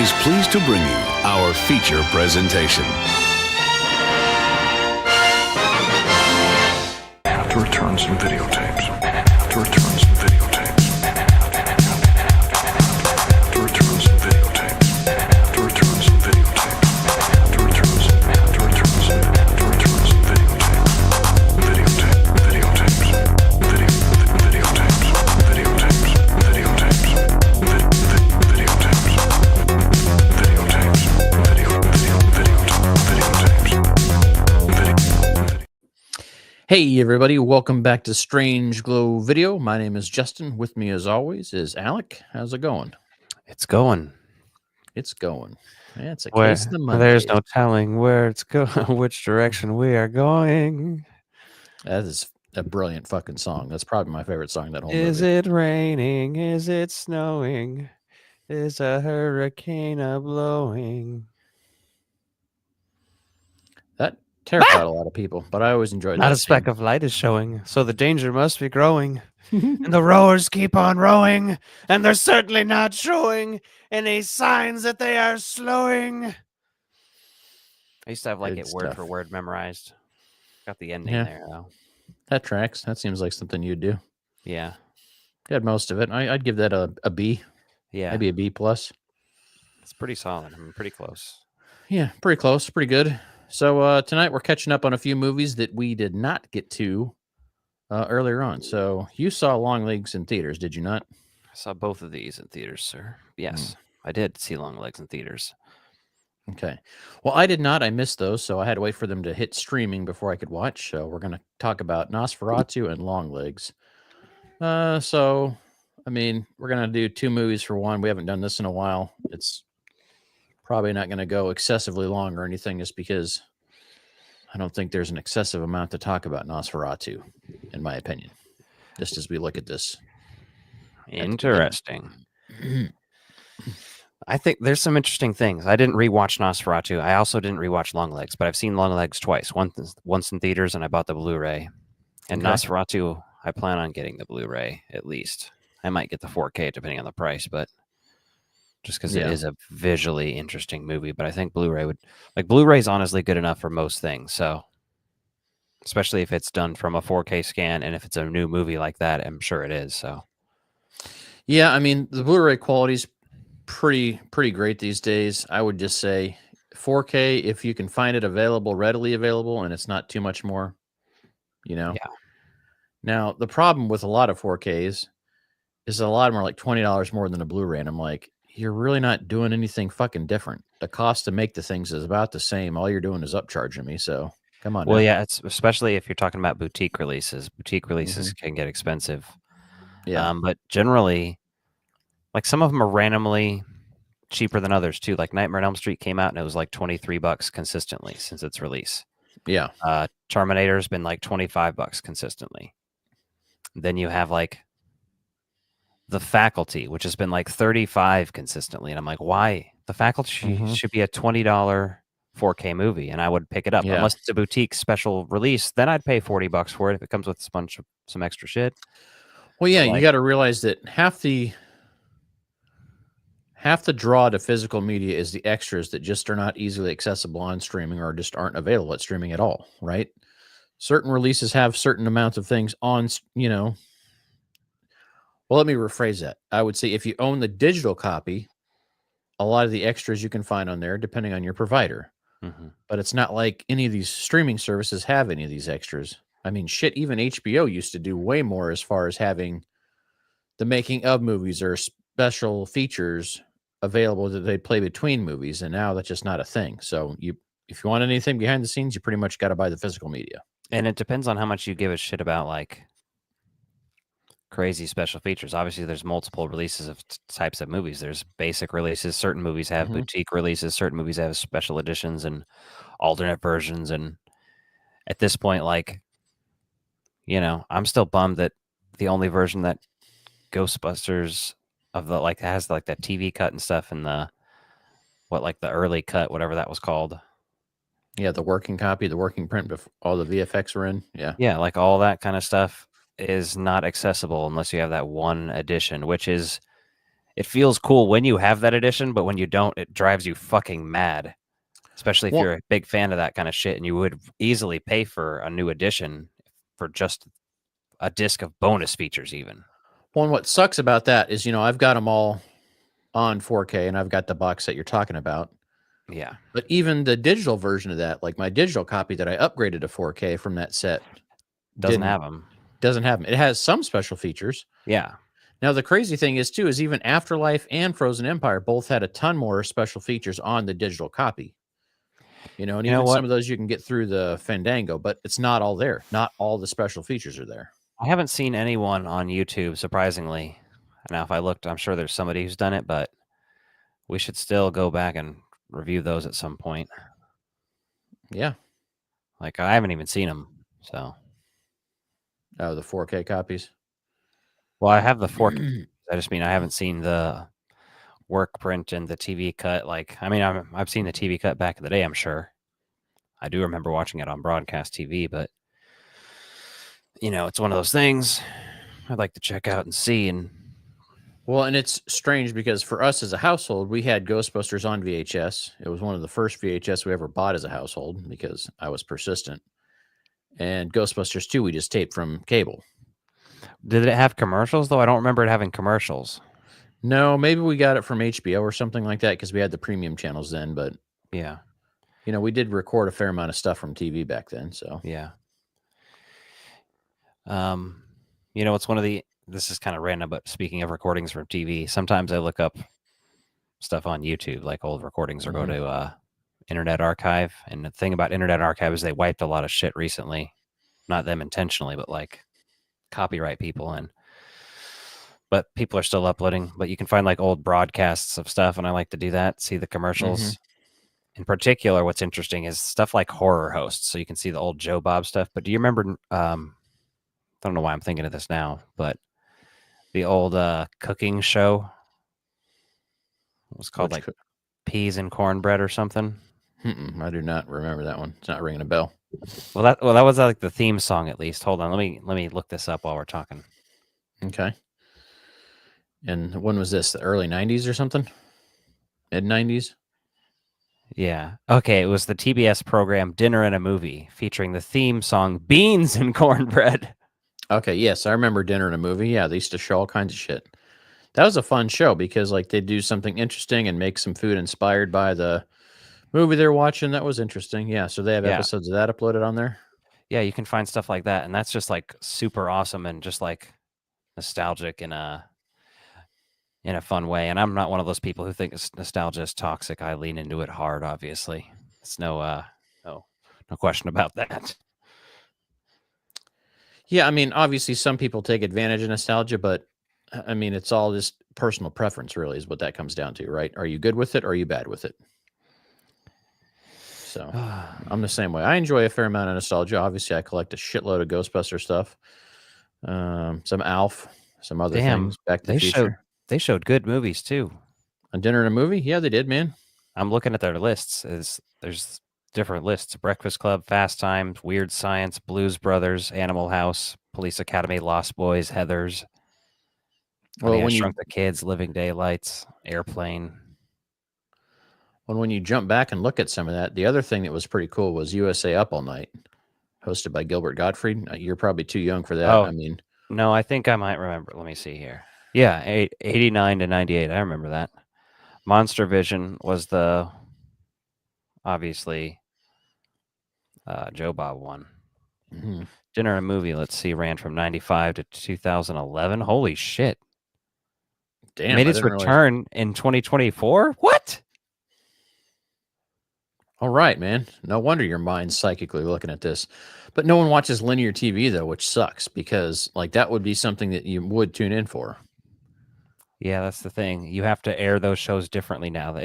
is pleased to bring you our feature presentation. Have to return some videotapes. Have to return some videotapes. Have to return some videotapes. Have to return some videotapes. Have to return some videotapes. Videotapes. Hey everybody, welcome back to Strange Glow Video. My name is Justin. With me as always is Alec. How's it going? It's going. It's going. Yeah, it's a Where case of the Mondays. there's no telling where it's going, which direction we are going. That is a brilliant fucking song. That's probably my favorite song that whole Is movie. it raining? Is it snowing? Is a hurricane a blowing? That terrified a lot of people, but I always enjoyed Not that a speck scene. of light is showing, so the danger must be growing. And the rowers keep on rowing, and they're certainly not showing any signs that they are slowing. I used to have like Good it word stuff. for word memorized. Got the ending Yeah. there though. That tracks. That seems like something you'd do. Yeah. Got most of it. I'd give that a B, Yeah. maybe a B plus. It's pretty solid. I mean, pretty close. Yeah, pretty close, pretty good. So tonight we're catching up on a few movies that we did not get to earlier on. So you saw Longlegs in theaters, did you not? I saw both of these in theaters, sir. Yes, I did see Longlegs in theaters. Okay. Well, I did not. I missed those, so I had to wait for them to hit streaming before I could watch. So we're going to talk about Nosferatu and Longlegs. So, I mean, we're going to do two movies for one. We haven't done this in a while. It's probably not going to go excessively long or anything, just because I don't think there's an excessive amount to talk about Nosferatu, in my opinion, just as we look at this. Interesting. I think there's some interesting things. I didn't rewatch Nosferatu. I also didn't rewatch Longlegs, but I've seen Longlegs twice. Once in theaters, and I bought the Blu-ray. And Okay. Nosferatu, I plan on getting the Blu-ray at least. I might get the 4K depending on the price, but just because it is a visually interesting movie. But I think Blu-ray is honestly good enough for most things. So, especially if it's done from a 4K scan, and if it's a new movie like that, I'm sure it is. So, yeah, I mean, the Blu-ray quality's pretty great these days. I would just say 4K if you can find it readily available, and it's not too much more, Yeah. Now, the problem with a lot of 4Ks is a lot of them are like $20 more than a Blu-ray, and I'm like, you're really not doing anything fucking different. The cost to make the things is about the same. All you're doing is upcharging me, so come on. Well, now. yeah, it's especially if you're talking about boutique releases. Boutique releases can get expensive. Yeah. But generally, like some of them are randomly cheaper than others too. Like Nightmare on Elm Street came out and it was like $23 consistently since its release. Yeah. Terminator's been like $25 consistently. Then you have like The Faculty, which has been like $35 consistently, and I'm like, why? The Faculty should be a $20 4K movie, and I would pick it up unless it's a boutique special release. Then I'd pay $40 for it if it comes with some extra shit. Well, yeah, you got to realize that half the draw to physical media is the extras that just are not easily accessible on streaming or just aren't available at streaming at all, right? Certain releases have certain amounts of things on, Well, let me rephrase that. I would say if you own the digital copy, a lot of the extras you can find on there, depending on your provider. But it's not like any of these streaming services have any of these extras. I mean, shit, even HBO used to do way more as far as having the making of movies or special features available that they play between movies, and now that's just not a thing. So if you want anything behind the scenes, you pretty much got to buy the physical media. And it depends on how much you give a shit about like crazy special features. Obviously, there's multiple releases of types of movies. There's basic releases. Certain movies have boutique releases. Certain movies have special editions and alternate versions. And at this point, like, I'm still bummed that the only version that Ghostbusters of the has like that TV cut and stuff, and the early cut, whatever that was called. Yeah, the working copy, the working print, all the VFX were in. Yeah, like all that kind of stuff is not accessible unless you have that one edition, which is it feels cool when you have that edition, but when you don't, it drives you fucking mad. Especially if Well- you're a big fan of that kind of shit, and you would easily pay for a new edition for just a disc of bonus features, even. Well, and what sucks about that is, I've got them all on 4K, and I've got the box set you're talking about. Yeah. But even the digital version of that, like my digital copy that I upgraded to 4K from that set, Doesn't have them. Doesn't have them. It has some special features. Yeah. Now, the crazy thing is, too, is even Afterlife and Frozen Empire both had a ton more special features on the digital copy. And You know even what? some of those you can get through the Fandango, but it's not all there. Not all the special features are there. I haven't seen anyone on YouTube, surprisingly. Now, if I looked, I'm sure there's somebody who's done it, but we should still go back and review those at some point. Yeah. Like, I haven't even seen them, so. Oh, the 4K copies. Well, I have the 4K. I just mean I haven't seen the work print and the TV cut. Like, I mean, I've seen the TV cut back in the day, I'm sure. I do remember watching it on broadcast TV, but it's one of those things I'd like to check out and see. And Well, and it's strange because for us as a household, we had Ghostbusters on VHS. It was one of the first VHS we ever bought as a household because I was persistent. And Ghostbusters 2, we just taped from cable. did it have commercials, though? I don't remember it having commercials. No, maybe we got it from HBO or something like that because we had the premium channels then. But, Yeah. we did record a fair amount of stuff from TV back then. So, Yeah. It's this is kind of random, but speaking of recordings from TV, sometimes I look up stuff on YouTube, like old recordings, or go to Internet Archive. And the thing about Internet Archive is they wiped a lot of shit recently. Not them intentionally, but like copyright people. But people are still uploading. But you can find like old broadcasts of stuff, and I like to do that, see the commercials. In particular, what's interesting is stuff like horror hosts. So you can see the old Joe Bob stuff. But do you remember, I don't know why I'm thinking of this now, but the old cooking show? It was called Peas and Cornbread or something. I do not remember that one. It's not ringing a bell. Well, that was like the theme song, at least. Hold on, let me look this up while we're talking. Okay. And when was this? The early 90s or something? Mid 90s? Yeah. Okay, it was the TBS program Dinner and a Movie, featuring the theme song Beans and Cornbread. Okay, yes, I remember Dinner and a Movie. Yeah, they used to show all kinds of shit. That was a fun show because they do something interesting and make some food inspired by the movie they're watching. That was interesting. Yeah, so they have episodes of that uploaded on there. Yeah, you can find stuff like that, and that's just like super awesome and just like nostalgic in a fun way. And I'm not one of those people who think nostalgia is toxic. I lean into it hard, obviously. It's no question about that. Yeah, I mean, obviously some people take advantage of nostalgia, but I mean, it's all just personal preference, really, is what that comes down to, right? Are you good with it or are you bad with it? So I'm the same way. I enjoy a fair amount of nostalgia. Obviously, I collect a shitload of Ghostbuster stuff, some Alf, some other things. Back to the Future. They showed good movies too. A Dinner and a Movie? Yeah, they did, man. I'm looking at their lists. There's different lists: Breakfast Club, Fast Times, Weird Science, Blues Brothers, Animal House, Police Academy, Lost Boys, Heathers. Well, when Shrunk the Kids, Living Daylights, Airplane. When you jump back and look at some of that, the other thing that was pretty cool was USA Up All Night, hosted by Gilbert Gottfried. You're probably too young for that. Oh, I mean, no, I think I might remember. Let me see here. Yeah, 89 to 98. I remember that. Monster Vision was the obviously Joe Bob one. Dinner and a Movie, let's see, ran from 95 to 2011. Holy shit. Damn. Made its return in 2024? What? All right, man. No wonder your mind's psychically looking at this. But no one watches linear TV, though, which sucks because that would be something that you would tune in for. Yeah, that's the thing. You have to air those shows differently now.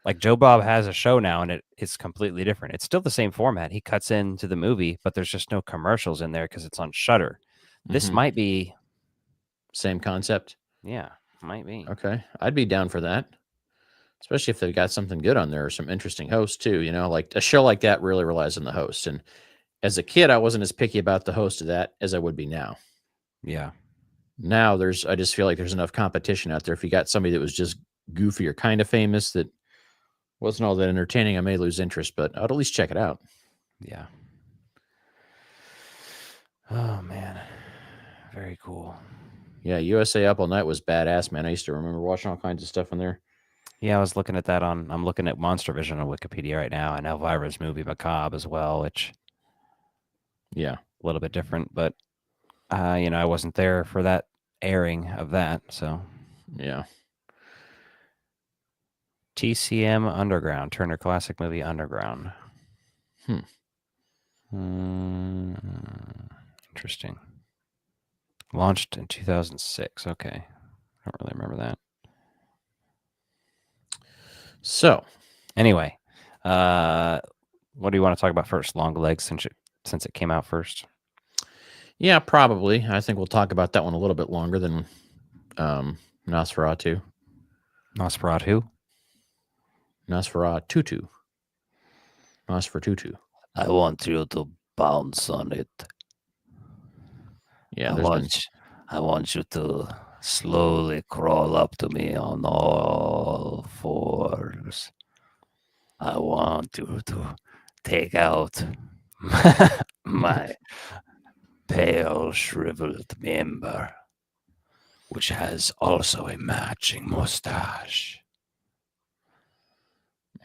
Like Joe Bob has a show now, and it's completely different. It's still the same format. He cuts into the movie, but there's just no commercials in there because it's on Shudder. This might be same concept. Yeah, might be. Okay, I'd be down for that, especially if they've got something good on there or some interesting hosts too. Like a show like that really relies on the host. And as a kid, I wasn't as picky about the host of that as I would be now. Yeah. Now I just feel like there's enough competition out there. If you got somebody that was just goofy or kind of famous that wasn't all that entertaining, I may lose interest, but I'd at least check it out. Yeah. Oh man, very cool. Yeah, USA Up All Night was badass, man. I used to remember watching all kinds of stuff in there. Yeah, I was looking at that I'm looking at Monster Vision on Wikipedia right now, and Elvira's movie Macabre as well, which Yeah, a little bit different, but I wasn't there for that airing of that, so yeah. TCM Underground, Turner Classic Movie Underground. Interesting. Launched in 2006. Okay. I don't really remember that. So, anyway, what do you want to talk about first? Longlegs, since it came out first. Yeah, probably. I think we'll talk about that one a little bit longer than Nosferatu. Nosferatu? Nosferatu. Nosferatu. I want you to bounce on it. Yeah, I want you to slowly crawl up to me on all fours. I want you to take out my pale, shriveled member, which has also a matching mustache,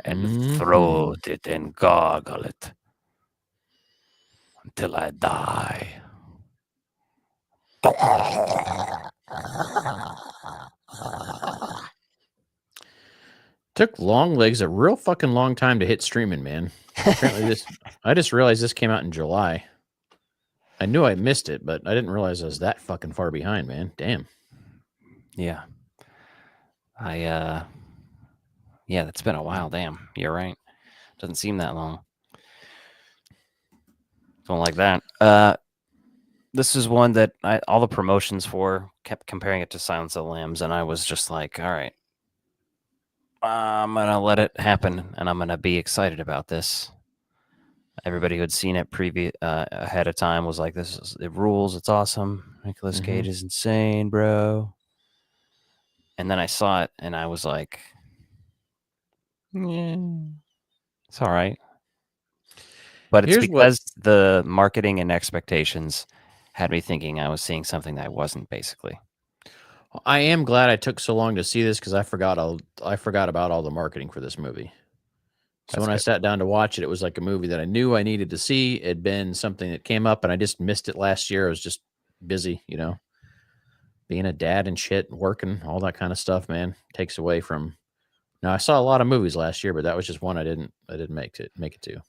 and throat it and gargle it until I die. Took Longlegs a real fucking long time to hit streaming, man. Apparently I just realized this came out in July. I knew I missed it, but I didn't realize I was that fucking far behind, man. Damn. Yeah. Yeah, that's been a while. Damn, you're right. Doesn't seem that long. Don't like that. This is one that all the promotions for kept comparing it to Silence of the Lambs, and I was just like, all right, I'm gonna let it happen, and I'm gonna be excited about this. Everybody who had seen it ahead of time was like, it rules, it's awesome. Nicolas Cage is insane, bro. And then I saw it, and I was like, yeah, it's all right. But it's because the marketing and expectations had me thinking I was seeing something that I wasn't, basically. I am glad I took so long to see this because I forgot about all the marketing for this movie. So when I sat down to watch it, it was like a movie that I knew I needed to see. It had been something that came up, and I just missed it last year. I was just busy, being a dad and shit, working, all that kind of stuff, man, takes away from. Now I saw a lot of movies last year, but that was just one I didn't make it to.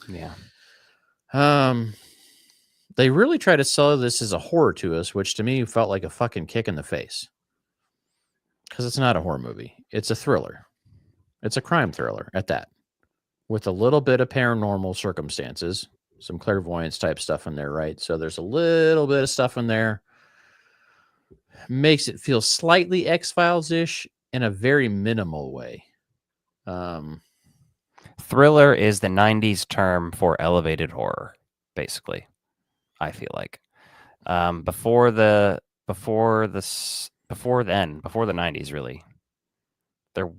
Yeah. They really try to sell this as a horror to us, which to me felt like a fucking kick in the face. Because it's not a horror movie. It's a thriller. It's a crime thriller at that. With a little bit of paranormal circumstances, some clairvoyance type stuff in there, right? So there's a little bit of stuff in there. Makes it feel slightly X-Files-ish in a very minimal way. Thriller is the 90s term for elevated horror, basically. I feel like. Before the 90s, really, there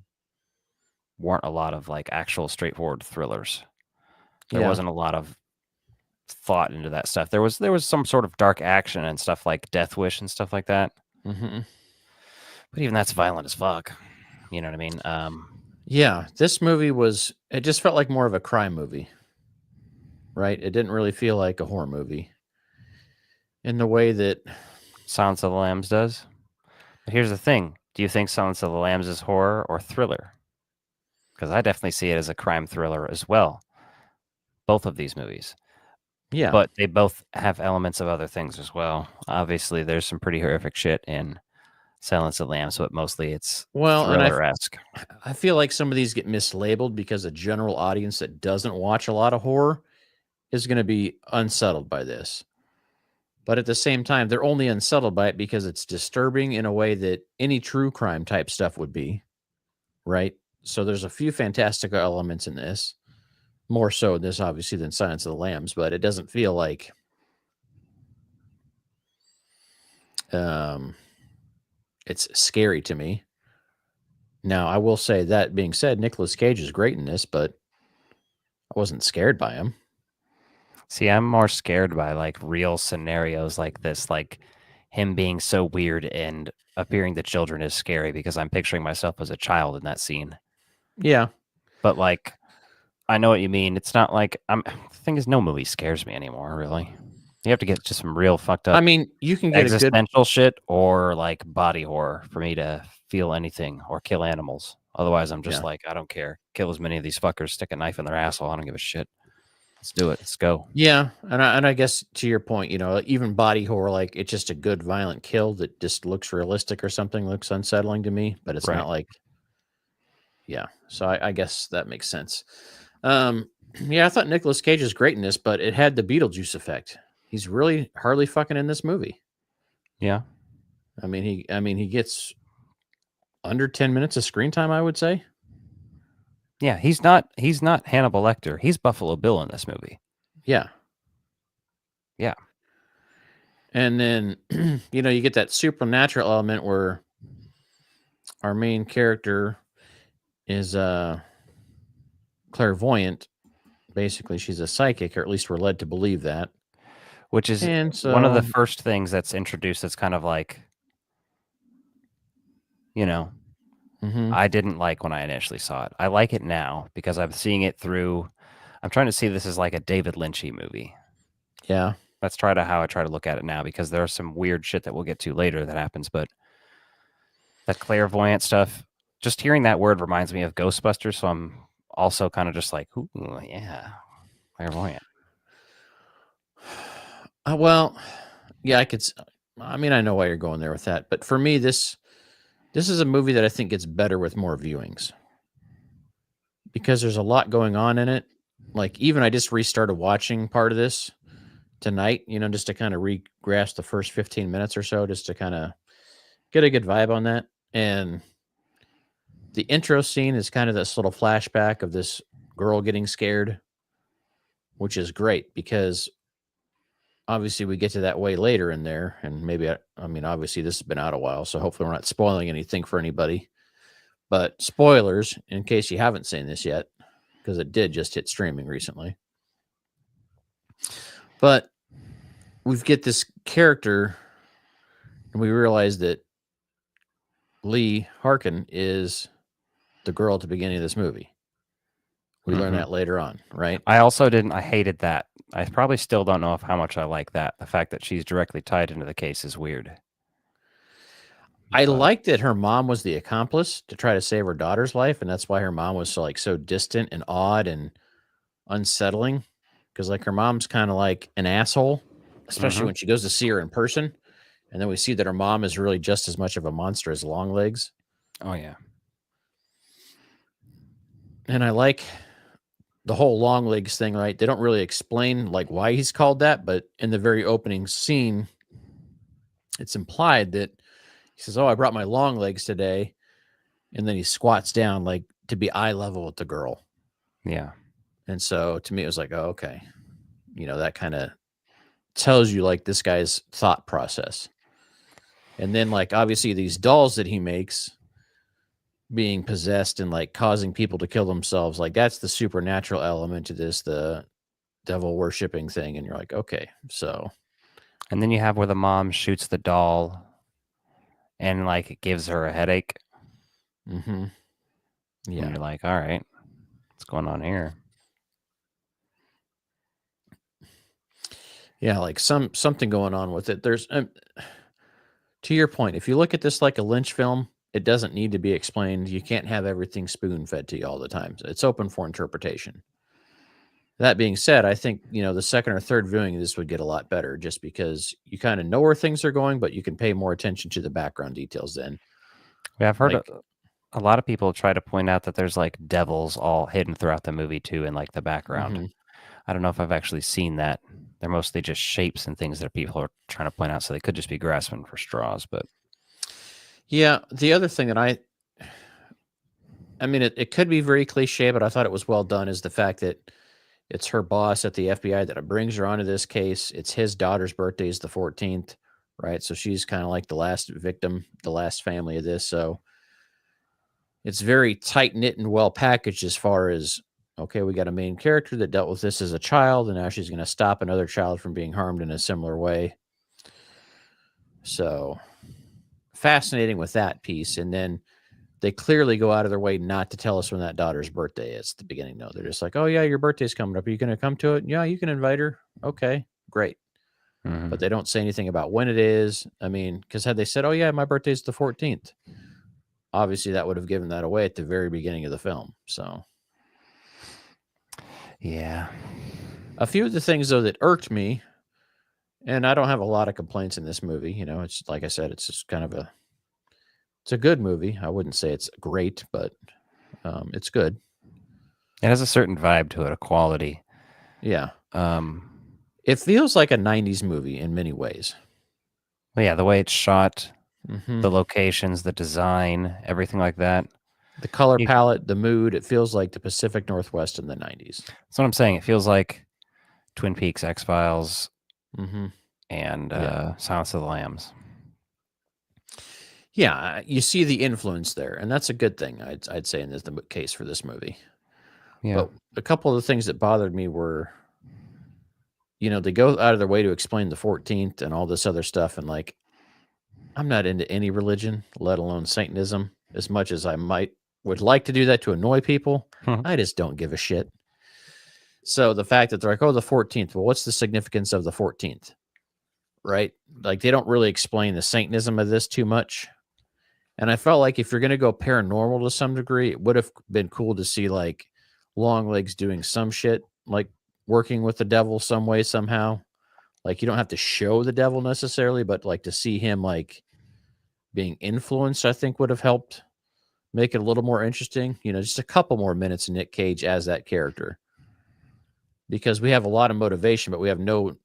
weren't a lot of like actual straightforward thrillers. There wasn't a lot of thought into that stuff. There was some sort of dark action and stuff like Death Wish and stuff like that. Mm-hmm. But even that's violent as fuck. You know what I mean? Yeah, this movie it just felt like more of a crime movie, right? It didn't really feel like a horror movie in the way that Silence of the Lambs does. But here's the thing. Do you think Silence of the Lambs is horror or thriller? Because I definitely see it as a crime thriller as well. Both of these movies. Yeah. But they both have elements of other things as well. Obviously, there's some pretty horrific shit in Silence of the Lambs, but mostly it's thriller-esque. I feel like some of these get mislabeled because a general audience that doesn't watch a lot of horror is going to be unsettled by this. But at the same time, they're only unsettled by it because it's disturbing in a way that any true crime type stuff would be, right? So there's a few fantastic elements in this, more so in this obviously than Silence of the Lambs, but it doesn't feel like It's scary to me. Now, I will say that being said, Nicolas Cage is great in this, but I wasn't scared by him. See, I'm more scared by like real scenarios like this, like him being so weird and appearing to children is scary because I'm picturing myself as a child in that scene. Yeah. But like, I know what you mean. It's not like the thing is, no movie scares me anymore, really. You have to get to some real fucked up I mean, you can get a good existential shit or like body horror for me to feel anything or kill animals. Otherwise, I'm just like, I don't care. Kill as many of these fuckers, stick a knife in their asshole. I don't give a shit. Let's do it. Let's go. Yeah, and I guess to your point, even body horror, like it's just a good violent kill that just looks realistic or something, looks unsettling to me, but it's Right. not like, yeah. So I guess that makes sense. Yeah, I thought Nicolas Cage is great in this, but it had the Beetlejuice effect. He's really hardly fucking in this movie. Yeah. I mean, he gets under 10 minutes of screen time, I would say. Yeah, he's not Hannibal Lecter. He's Buffalo Bill in this movie. Yeah. Yeah. And then, you get that supernatural element where our main character is clairvoyant. Basically, she's a psychic, or at least we're led to believe that. Which is And one of the so, first things that's introduced that's kind of like, mhm, I didn't like when I initially saw it. I like it now because I'm seeing it through. I'm trying to see this as like a David Lynchy movie. yeah. That's how I try to look at it now because there's some weird shit that we'll get to later that happens. But that clairvoyant stuff, just hearing that word reminds me of Ghostbusters. So I'm also kind of just like, ooh, yeah, clairvoyant. Well, yeah, I mean, I know why you're going there with that, but for me, this is a movie that I think gets better with more viewings because there's a lot going on in it. Like, even I just restarted watching part of this tonight, just to kind of re-grasp the first 15 minutes or so, just to kind of get a good vibe on that. And the intro scene is kind of this little flashback of this girl getting scared, which is great because obviously we get to that way later in there. And maybe, I mean, obviously this has been out a while, so hopefully we're not spoiling anything for anybody. But spoilers, in case you haven't seen this yet, because it did just hit streaming recently. But we get this character, and we realize that Lee Harkin is the girl at the beginning of this movie. We learn that later on, right? I hated that. I probably still don't know how much I like that. The fact that she's directly tied into the case is weird. I like that her mom was the accomplice to try to save her daughter's life, and that's why her mom was so distant and odd and unsettling. Because her mom's kind of like an asshole, especially when she goes to see her in person, and then we see that her mom is really just as much of a monster as Longlegs. Oh yeah, and I like the whole Longlegs thing. Right? They don't really explain why he's called that, but in the very opening scene, it's implied that he says, "Oh, I brought my long legs today," and then he squats down to be eye level with the girl. Yeah. And so to me, it was like, oh, okay, that kind of tells you this guy's thought process. And then obviously these dolls that he makes being possessed and causing people to kill themselves, that's the supernatural element to this, the devil worshiping thing. And you're like, okay, so. And then you have where the mom shoots the doll and it gives her a headache. Mm-hmm. Yeah. And you're like, all right, what's going on here? Yeah, something going on with it. There's to your point, if you look at this like a Lynch film, it doesn't need to be explained. You can't have everything spoon-fed to you all the time. It's open for interpretation. That being said, I think, the second or third viewing of this would get a lot better just because you kind of know where things are going, but you can pay more attention to the background details then. Yeah, I've heard a lot of people try to point out that there's devils all hidden throughout the movie too in the background. Mm-hmm. I don't know if I've actually seen that. They're mostly just shapes and things that people are trying to point out, so they could just be grasping for straws. But yeah, the other thing that I mean, it could be very cliche, but I thought it was well done, is the fact that it's her boss at the FBI that brings her onto this case. It's his daughter's birthday is the 14th. right? So she's kind of like the last victim, the last family of this. So it's very tight knit and well packaged as far as, okay, we got a main character that dealt with this as a child, and now she's going to stop another child from being harmed in a similar way. So fascinating with that piece. And then they clearly go out of their way not to tell us when that daughter's birthday is at the beginning. No, they're just like, oh, yeah, your birthday's coming up. Are you going to come to it? Yeah, you can invite her. Okay, great. Mhm. But they don't say anything about when it is. I mean, because had they said, oh, yeah, my birthday's the 14th, obviously that would have given that away at the very beginning of the film. So, Yeah. a few of the things, though, that irked me, and I don't have a lot of complaints in this movie. You know, it's like I said, it's just kind of it's a good movie. I wouldn't say it's great, but it's good. It has a certain vibe to it, a quality. Yeah. Um, It feels like a 90s movie in many ways. Well, yeah, the way it's shot, Mhm. the locations, the design, everything like that. The color You- palette, the mood, it feels like the Pacific Northwest in the 90s. That's what I'm saying. It feels like Twin Peaks, X-Files, Mm-hmm. and Yeah. Silence of the Lambs. Yeah, you see the influence there, and that's a good thing, I'd say, in this the case for this movie. Yeah. But a couple of the things that bothered me were, you know, they go out of their way to explain the 14th and all this other stuff, and like, I'm not into any religion, let alone Satanism, as much as I would like to do that to annoy people. Mhm. I just don't give a shit. So the fact that they're like, oh, the 14th, well, what's the significance of the 14th? Right? Like, they don't really explain the Satanism of this too much. And I felt like if you're going to go paranormal to some degree, it would have been cool to see like Longlegs doing some shit, like working with the devil some way, somehow. Like, you don't have to show the devil necessarily, but like to see him like being influenced, I think would have helped make it a little more interesting. You know, just a couple more minutes of Nick Cage as that character. Because we have a lot of motivation, but we have no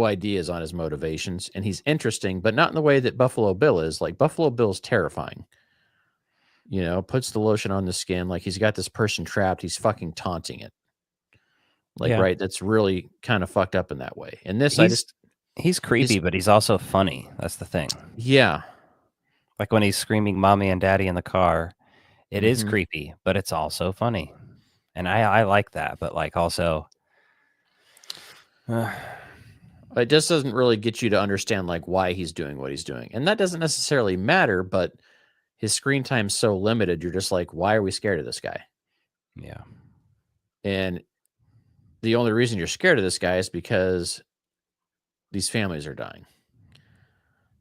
ideas on his motivations. And he's interesting, but not in the way that Buffalo Bill is. Like, Buffalo Bill's terrifying. You know, puts the lotion on the skin, like he's got this person trapped. He's fucking taunting it. Like, Yeah. right, that's really kind of fucked up in that way. And this, He's creepy, but he's also funny. That's the thing. yeah. Like when he's screaming "mommy" and "daddy" in the car, it is Mhm. creepy, but it's also funny, and I like that. But like also, It just doesn't really get you to understand like why he's doing what he's doing. And that doesn't necessarily matter, but his screen time's so limited, you're just like, why are we scared of this guy? yeah, And the only reason you're scared of this guy is because these families are dying.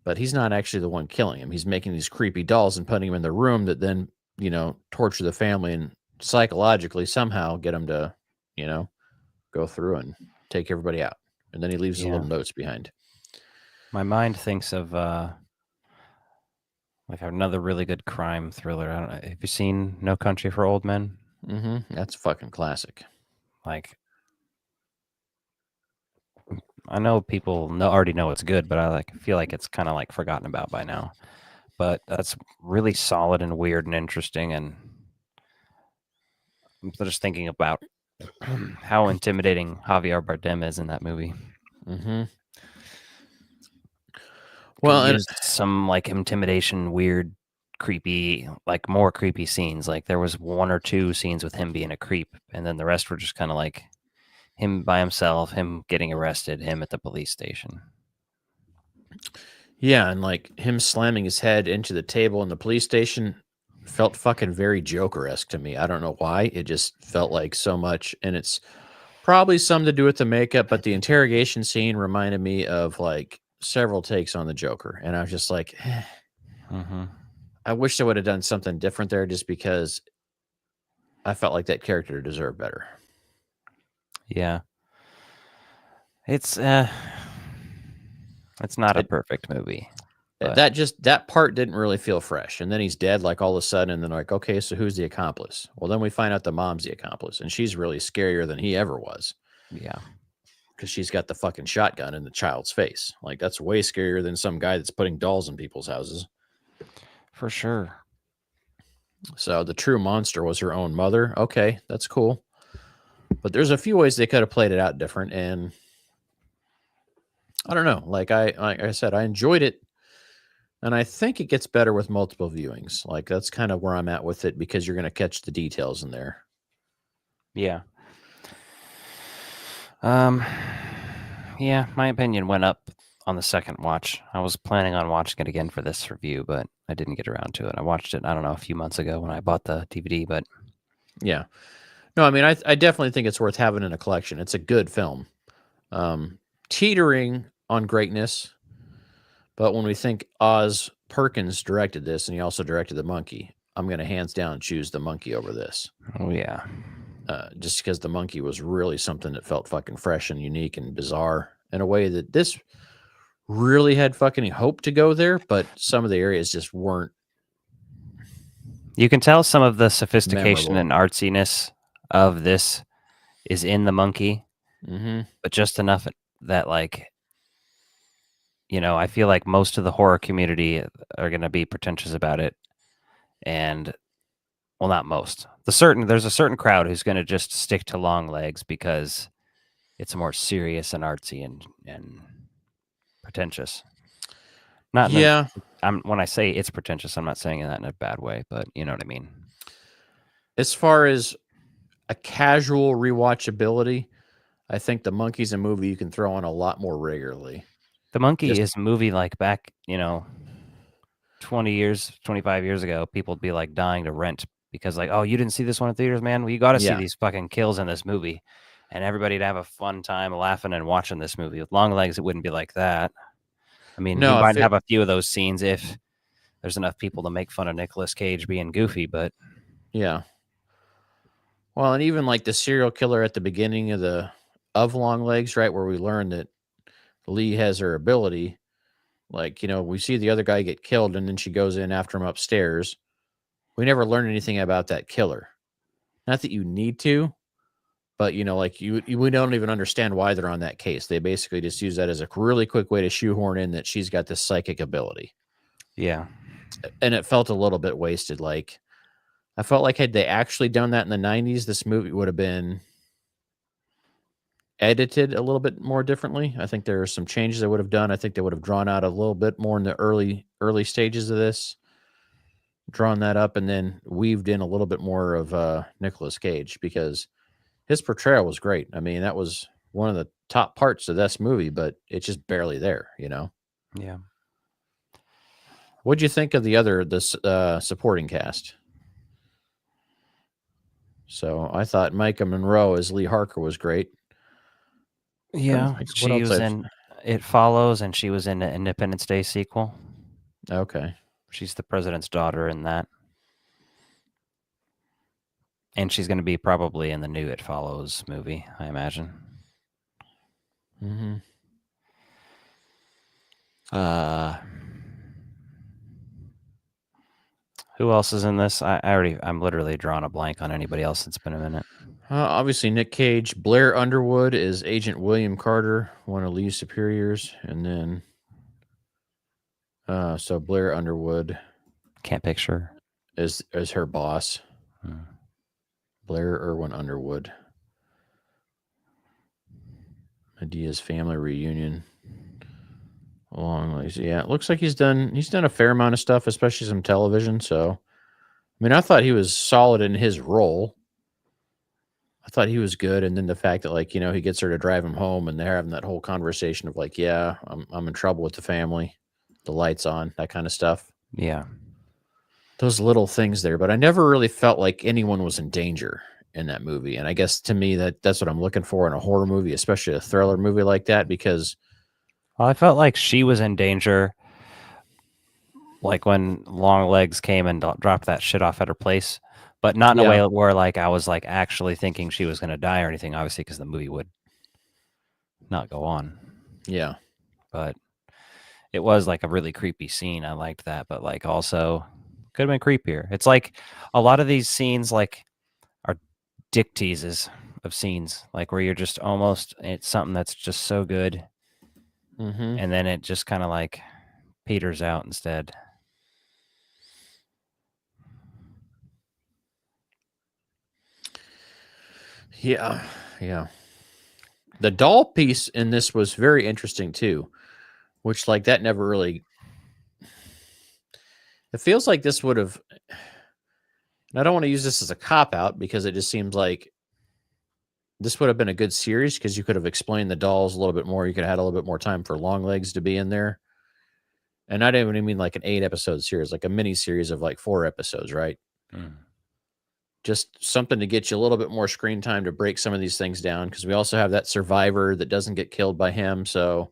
But he's not actually the one killing him. He's making these creepy dolls and putting them in the room that then, you know, torture the family and psychologically somehow get them to, you know, go through and take everybody out. And then he leaves the Yeah. little notes behind. my mind thinks of like another really good crime thriller. I don't know. Have you seen No Country for Old Men? Mm-hmm. That's a fucking classic. Like, I know people already know it's good, but I feel like it's kind of like forgotten about by now. But that's really solid and weird and interesting. And I'm just thinking about how intimidating Javier Bardem is in that movie. Mm-hmm. Well, Well, used some like intimidation, weird, creepy, like more creepy scenes. Like there was one or two scenes with him being a creep, and then the rest were just kind of like him by himself, him getting arrested, him at the police station. yeah, and like him slamming his head into the table in the police station felt fucking very Joker-esque to me. I don't know why. It just felt like so much. And it's probably something to do with the makeup, but the interrogation scene reminded me of like several takes on the Joker. And I was just like, Mm-hmm. I wish they would have done something different there just because I felt like that character deserved better. Yeah, it's not a perfect movie. But That part didn't really feel fresh. And then he's dead like all of a sudden. And then like, okay, so who's the accomplice? Well, then we find out the mom's the accomplice. And she's really scarier than he ever was. yeah, Because she's got the fucking shotgun in the child's face. Like, that's way scarier than some guy that's putting dolls in people's houses. for sure. So the true monster was her own mother. Okay, that's cool. But there's a few ways they could have played it out different. And I don't know. Like I said, I enjoyed it, and I think it gets better with multiple viewings. Like that's kind of where I'm at with it because you're going to catch the details in there. Yeah. Yeah, my opinion went up on the second watch. I was planning on watching it again for this review, but I didn't get around to it. I watched it, I don't know, a few months ago when I bought the DVD, but Yeah. No, I mean, I definitely think it's worth having in a collection. It's a good film. Teetering on greatness, but when we think Oz Perkins directed this and he also directed The Monkey, I'm going to hands down choose The Monkey over this. oh yeah. Just because The Monkey was really something that felt fucking fresh and unique and bizarre in a way that this really had fucking hope to go there, but some of the areas just weren't You can tell some of the sophistication memorable. and artsiness of this is in The Monkey, but just enough that like I feel like most of the horror community are going to be pretentious about it, and well, not most. There's a certain crowd who's going to just stick to Longlegs because it's more serious and artsy and pretentious. Not in Yeah. when I say it's pretentious, I'm not saying that in a bad way, but you know what I mean. As far as a casual rewatchability, I think The Monkey's a movie you can throw on a lot more regularly. The Monkey Just is a movie like back, 20 years, 25 years ago, people would be like dying to rent because like, oh, you didn't see this one in theaters, man? Well, you got to see yeah. these fucking kills in this movie. And everybody'd have a fun time laughing and watching this movie. With Longlegs, it wouldn't be like that. I mean, you No, if might it have a few of those scenes if there's enough people to make fun of Nicolas Cage being goofy, but yeah. Well, and even like the serial killer at the beginning of Long Legs, right, where we learn that Lee has her ability. Like, we see the other guy get killed and then she goes in after him upstairs. We never learn anything about that killer. Not that you need to, but like we don't even understand why they're on that case. They basically just use that as a really quick way to shoehorn in that she's got this psychic ability. yeah. And it felt a little bit wasted. Like I felt like had they actually done that in the 90s, this movie would have been edited a little bit more differently. I think there are some changes they would have done. I think they would have drawn out a little bit more in the early stages of this, drawn that up, and then weaved in a little bit more of Nicolas Cage because his portrayal was great. I mean, that was one of the top parts of this movie, but it's just barely there. Yeah. What'd you think of the supporting cast? So I thought Micah Monroe as Lee Harker was great. Trying to Yeah. think of what She else was I've. in It Follows, and she was in the Independence Day sequel. Okay. She's the president's daughter in that. And she's going to be probably in the new It Follows movie, I imagine. Mm-hmm. Who else is in this? I'm literally drawing a blank on anybody else that's been in it. Obviously, Nick Cage. Blair Underwood is Agent William Carter, one of Lee's superiors, and then so Blair Underwood Can't picture. is her boss. Hmm. Blair Irwin Underwood. Medea's family reunion. Long ways. Yeah, it looks like he's done a fair amount of stuff, especially some television. So, I mean, I thought he was solid in his role. I thought he was good, and then the fact that he gets her to drive him home, and they're having that whole conversation of like, yeah, I'm in trouble with the family, the lights on, that kind of stuff. Yeah. Those little things there, but I never really felt like anyone was in danger in that movie. And I guess to me that's what I'm looking for in a horror movie, especially a thriller movie like that, because Well, I felt like she was in danger, like when Longlegs came and dropped that shit off at her place, but not in a way where like I was like actually thinking she was going to die or anything, obviously, because the movie would not go on. Yeah. But it was like a really creepy scene. I liked that, but like also could have been creepier. It's like a lot of these scenes like are dick teases of scenes, like where you're just almost, it's something that's just so good. Mm-hmm. And then it just kind of like peters out instead. Yeah. Yeah. The doll piece in this was very interesting too, which like that never really. It feels like this would have. And I don't want to use this as a cop out because it just seems like this would have been a good series because you could have explained the dolls a little bit more. You could have had a little bit more time for Longlegs to be in there. And I didn't even mean like an 8-episode series, like a mini series of like 4 episodes, right? Just something to get you a little bit more screen time to break some of these things down because we also have that survivor that doesn't get killed by him. So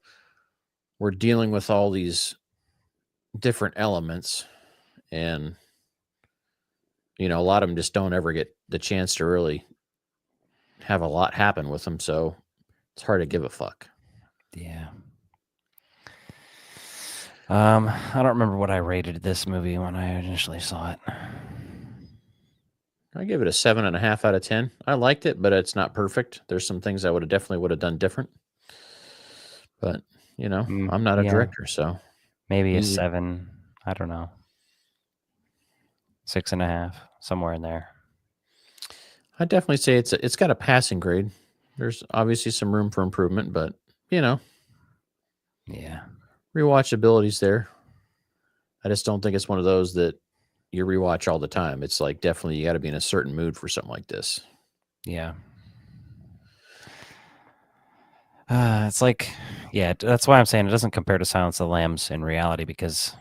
we're dealing with all these different elements. And, a lot of them just don't ever get the chance to really have a lot happen with them. So it's hard to give a fuck. Yeah. I don't remember what I rated this movie when I initially saw it. I give it a 7.5 out of 10. I liked it, but it's not perfect. There's some things I definitely would have done different. But, I'm not a director, so maybe a 7. I don't know. 6.5, somewhere in there. I'd definitely say it's got a passing grade. There's obviously some room for improvement, but Yeah. rewatchability's there. I just don't think it's one of those that you rewatch all the time. It's like definitely you got to be in a certain mood for something like this. Yeah. It's like, that's why I'm saying it doesn't compare to Silence of the Lambs in reality because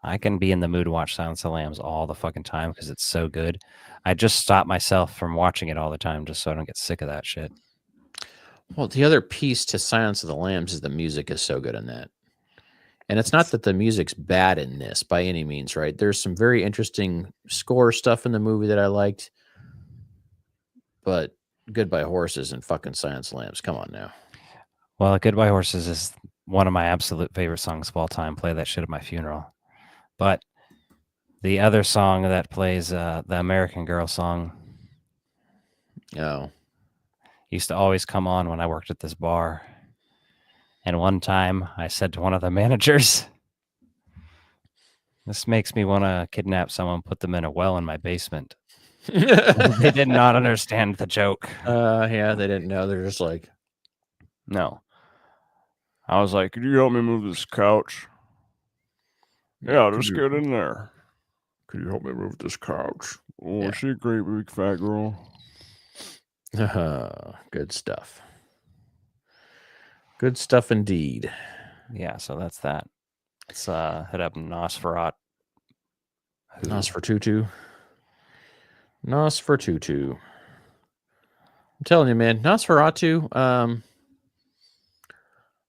I can be in the mood to watch Silence of the Lambs all the fucking time because it's so good. I just stop myself from watching it all the time just so I don't get sick of that shit. Well, the other piece to Silence of the Lambs is the music is so good in that. And it's not that the music's bad in this by any means, right? There's some very interesting score stuff in the movie that I liked. But Goodbye Horses and fucking Silence of the Lambs, come on now. Well, Goodbye Horses is one of my absolute favorite songs of all time. Play that shit at my funeral. But the other song that plays, the American Girl song, used to always come on when I worked at this bar. And one time I said to one of the managers, this makes me want to kidnap someone, put them in a well in my basement. They did not understand the joke. Yeah, they didn't know. They're just like, no. I was like, could you help me move this couch? Yeah, just get in there. Could you help me move this couch? Oh, is she a great big fat girl? Good stuff. Good stuff indeed. Yeah, so that's that. Let's hit up Nosferatu. Nosferatu. I'm telling you, man, Nosferatu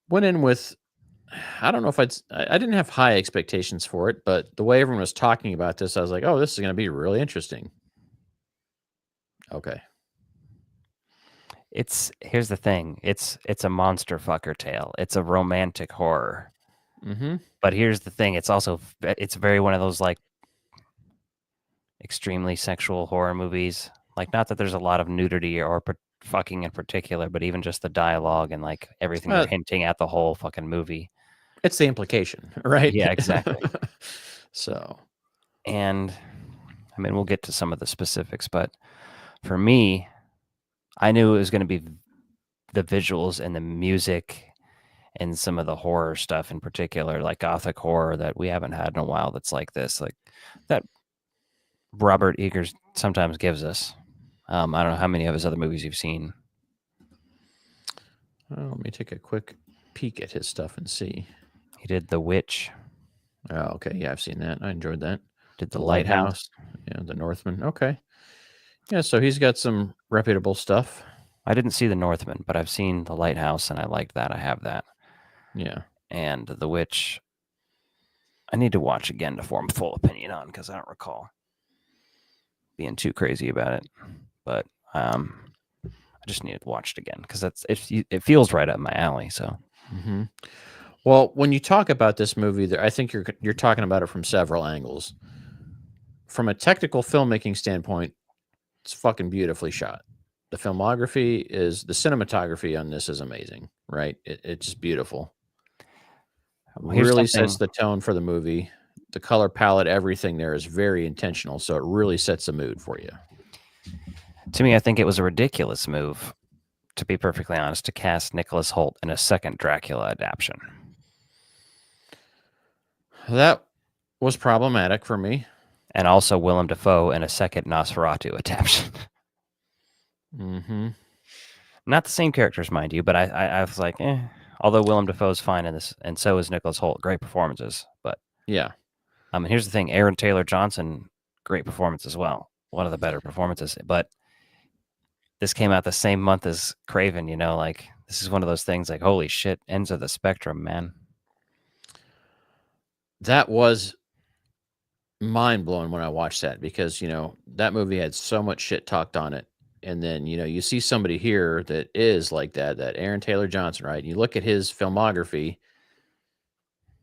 went in with, I don't know if I didn't have high expectations for it, but the way everyone was talking about this, I was like, oh, this is going to be really interesting. Okay. Here's the thing. It's a monster fucker tale. It's a romantic horror. Mm-hmm. But here's the thing. It's very one of those like extremely sexual horror movies. Like, not that there's a lot of nudity or fucking in particular, but even just the dialogue and like everything they're hinting at the whole fucking movie. It's the implication, right? Yeah, exactly. So, and I mean, we'll get to some of the specifics, but for me, I knew it was going to be the visuals and the music and some of the horror stuff in particular, like gothic horror that we haven't had in a while. That's like this, like that Robert Eggers sometimes gives us. I don't know how many of his other movies you've seen. Let me take a quick peek at his stuff and see. He did The Witch. Oh, okay. Yeah, I've seen that. I enjoyed that. Did The Lighthouse. Yeah, The Northman. Okay. Yeah, so he's got some reputable stuff. I didn't see The Northman, but I've seen The Lighthouse, and I liked that. I have that. Yeah. And The Witch, I need to watch again to form a full opinion on because I don't recall being too crazy about it. But I just need to watch it again because it feels right up my alley. So, Well, when you talk about this movie, I think you're talking about it from several angles. From a technical filmmaking standpoint, it's fucking beautifully shot. The cinematography on this is amazing, right? It's just beautiful. Really sets the tone for the movie. The color palette, everything there is very intentional, so it really sets a mood for you. To me, I think it was a ridiculous move to be perfectly honest, to cast Nicholas Hoult in a second Dracula adaptation. That was problematic for me. And also Willem Dafoe in a second Nosferatu adaptation. Mm-hmm. Not the same characters, mind you, but I was like, Although Willem Dafoe's fine in this, and so is Nicholas Hoult. Great performances. But yeah. Here's the thing. Aaron Taylor Johnson, great performance as well. One of the better performances. But this came out the same month as Craven, like this is one of those things like, holy shit, ends of the spectrum, man. That was mind blowing when I watched that because, that movie had so much shit talked on it. And then, you see somebody here that is like that Aaron Taylor Johnson, right? And you look at his filmography,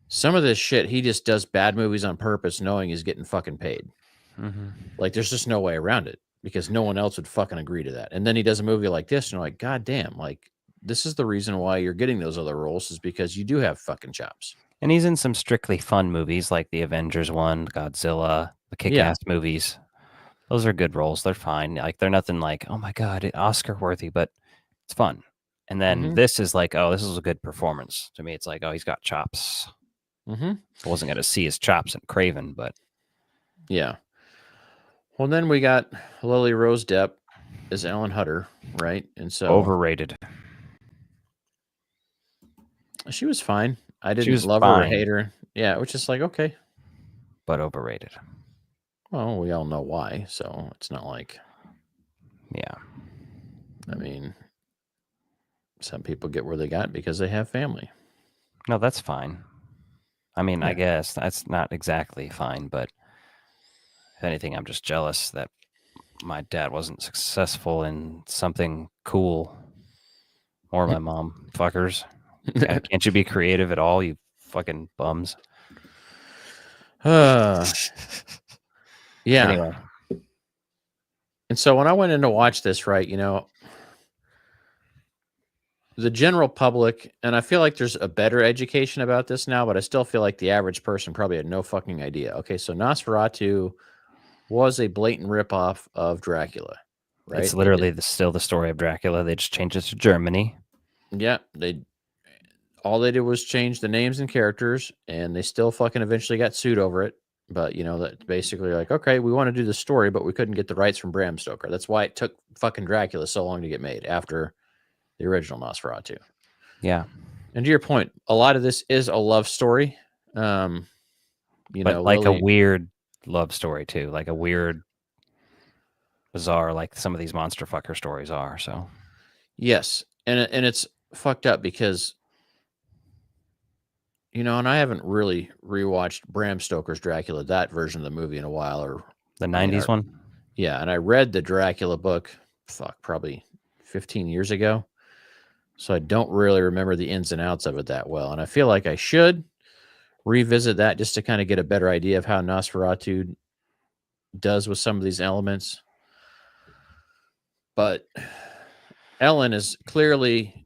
some of this shit, he just does bad movies on purpose, knowing he's getting fucking paid. Mm-hmm. Like, there's just no way around it because no one else would fucking agree to that. And then he does a movie like this, and you're like, God damn, like, this is the reason why you're getting those other roles is because you do have fucking chops. And he's in some strictly fun movies like the Avengers one, Godzilla, the Kick-Ass movies. Those are good roles. They're fine. Like, they're nothing like, oh my God, Oscar worthy, but it's fun. And then this is like, oh, this is a good performance. To me, it's like, oh, he's got chops. Mm-hmm. I wasn't going to see his chops in Craven, but. Yeah. Well, then we got Lily Rose Depp as Ellen Hutter, right? And so. Overrated. She was fine. I didn't love her or hate her. Yeah, it was just like, okay. But overrated. Well, we all know why, so it's not like. Yeah. I mean, some people get where they got because they have family. No, that's fine. I mean, I guess that's not exactly fine, but if anything, I'm just jealous that my dad wasn't successful in something cool. Or my mom. Fuckers. Can't you be creative at all, you fucking bums? Yeah. Anyway. And so when I went in to watch this, right, the general public, and I feel like there's a better education about this now, but I still feel like the average person probably had no fucking idea. Okay, so Nosferatu was a blatant ripoff of Dracula, right? It's literally still the story of Dracula. They just changed it to Germany. Yeah, all they did was change the names and characters, and they still fucking eventually got sued over it. But, that basically like, okay, we want to do the story, but we couldn't get the rights from Bram Stoker. That's why it took fucking Dracula so long to get made after the original Nosferatu. Yeah. And to your point, a lot of this is a love story. But like a weird love story too, like a weird, bizarre, like some of these monster fucker stories are. So, yes, and it's fucked up because, and I haven't really rewatched Bram Stoker's Dracula, that version of the movie, in a while, or the 90s one. Yeah, and I read the Dracula book, probably 15 years ago. So I don't really remember the ins and outs of it that well. And I feel like I should revisit that just to kind of get a better idea of how Nosferatu does with some of these elements. But Ellen is clearly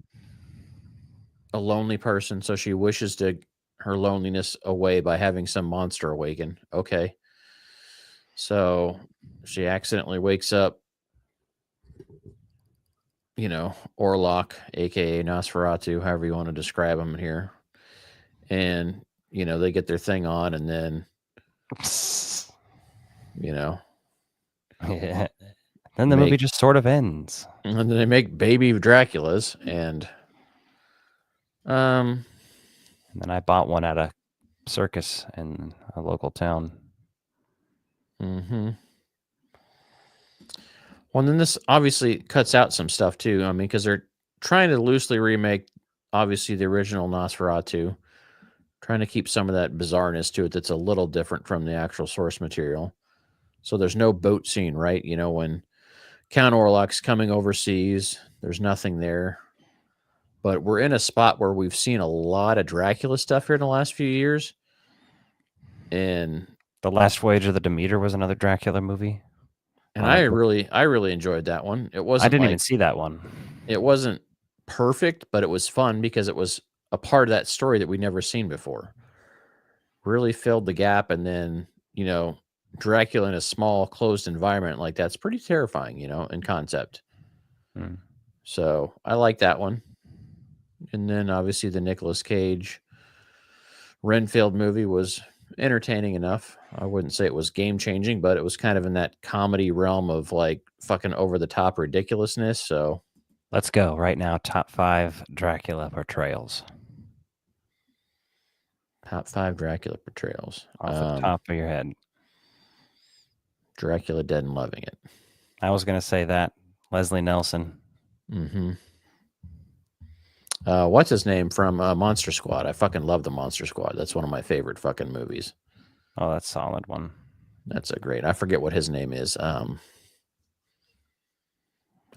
a lonely person, so she wishes her loneliness away by having some monster awaken. Okay. So she accidentally wakes up, Orlok, aka Nosferatu, however you want to describe him here. And, they get their thing on, and then, Yeah. Then the movie just sort of ends. And then they make baby Draculas, and then I bought one at a circus in a local town. Mm-hmm. Well, then this obviously cuts out some stuff too. I mean, because they're trying to loosely remake, obviously, the original Nosferatu, trying to keep some of that bizarreness to it that's a little different from the actual source material. So there's no boat scene, right? When Count Orlok's coming overseas, there's nothing there. But we're in a spot where we've seen a lot of Dracula stuff here in the last few years. And The Last Voyage of the Demeter was another Dracula movie. And I really enjoyed that one. It wasn't. I didn't even see that one. It wasn't perfect, but it was fun because it was a part of that story that we'd never seen before. Really filled the gap, and then Dracula in a small, closed environment like that's pretty terrifying, in concept. So I like that one. And then obviously the Nicolas Cage Renfield movie was entertaining enough. I wouldn't say it was game changing, but it was kind of in that comedy realm of like fucking over the top ridiculousness. So Let's go right now. Top 5 Dracula portrayals top 5 Dracula portrayals. off the top of your head. Dracula Dead and Loving It. I was going to say that. Leslie Nelson. Mm-hmm. What's his name from Monster Squad? I fucking love the Monster Squad. That's one of my favorite fucking movies. Oh, that's a solid one. That's a great. I forget what his name is. I'm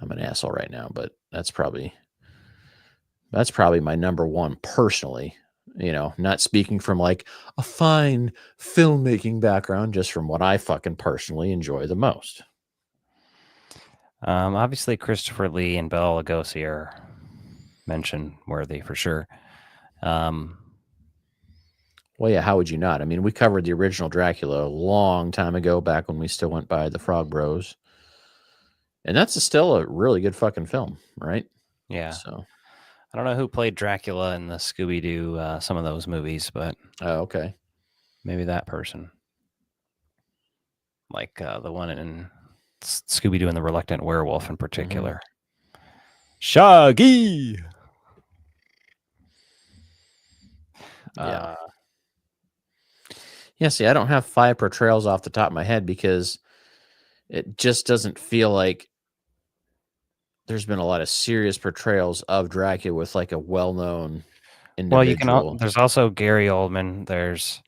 an asshole right now, but that's probably my number one personally. You know, not speaking from like a fine filmmaking background, just from what I fucking personally enjoy the most. Obviously, Christopher Lee and Bela Lugosi are mention worthy for sure. Well, yeah, how would you not? I mean, we covered the original Dracula a long time ago, back when we still went by the Frog Bros. And that's still a really good fucking film, right? Yeah. So, I don't know who played Dracula in the Scooby-Doo, some of those movies, but okay. maybe that person. Like the one in Scooby-Doo and the Reluctant Werewolf in particular. Shaggy! Yeah. Yeah, see, I don't have 5 portrayals off the top of my head because it just doesn't feel like there's been a lot of serious portrayals of Dracula with like a well-known individual. Well, you can. There's also Gary Oldman. There's,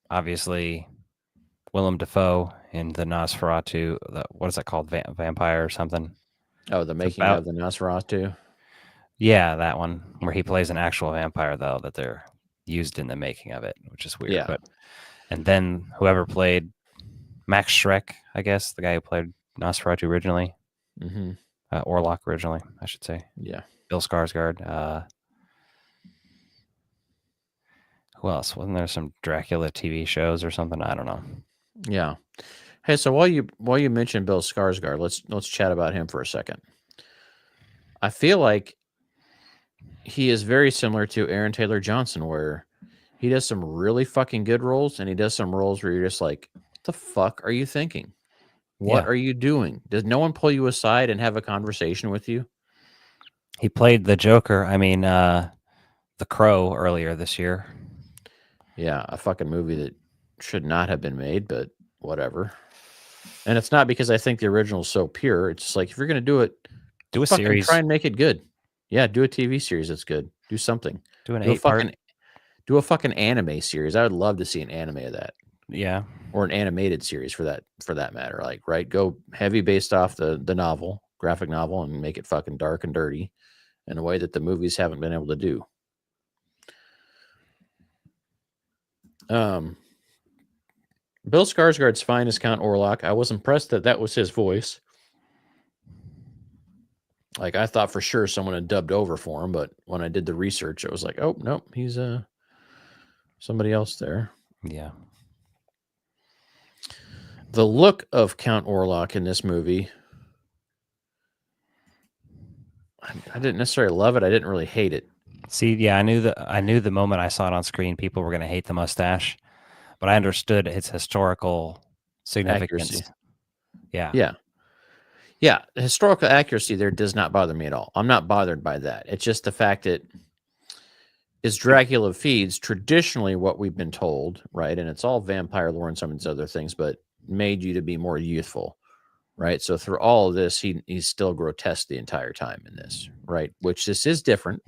obviously, Willem Dafoe in the Nosferatu. What is that called? Vampire or something? Oh, the making of the Nosferatu. Yeah, that one where he plays an actual vampire, though, that they're used in the making of it, which is weird. Yeah. But and then whoever played Max Schreck, I guess, the guy who played Nosferatu originally, Orlok originally, I should say. Yeah. Bill Skarsgård. Who else? Wasn't there some Dracula TV shows or something? I don't know. Yeah. Hey, so while you mentioned Bill Skarsgård, let's chat about him for a second. I feel like he is very similar to Aaron Taylor Johnson, where he does some really fucking good roles, and he does some roles where you're just like, what the fuck are you thinking? What are you doing? Does no one pull you aside and have a conversation with you? He played the Joker. I mean, The Crow earlier this year. Yeah, a fucking movie that should not have been made, but whatever. And it's not because I think the original is so pure. It's just like, if you're going to do it, do a fucking series. Try and make it good. Yeah, do a TV series that's good. Do something. Do an 8-part. Do a fucking anime series. I would love to see an anime of that. Yeah. Or an animated series for that matter. Like, right, go heavy based off the novel, graphic novel, and make it fucking dark and dirty in a way that the movies haven't been able to do. Bill Skarsgård's fine as Count Orlok. I was impressed that was his voice. Like, I thought for sure someone had dubbed over for him, but when I did the research, it was like, oh, nope, he's somebody else there. Yeah. The look of Count Orlok in this movie, I didn't necessarily love it. I didn't really hate it. See, yeah, I knew the moment I saw it on screen, people were going to hate the mustache, but I understood its historical significance. Accuracy. Yeah. Yeah. Yeah. Historical accuracy there does not bother me at all. I'm not bothered by that. It's just the fact that is Dracula feeds traditionally what we've been told, right? And it's all vampire lore and some of these other things, but made you to be more youthful, right? So through all of this, he's still grotesque the entire time in this, right? Which this is different.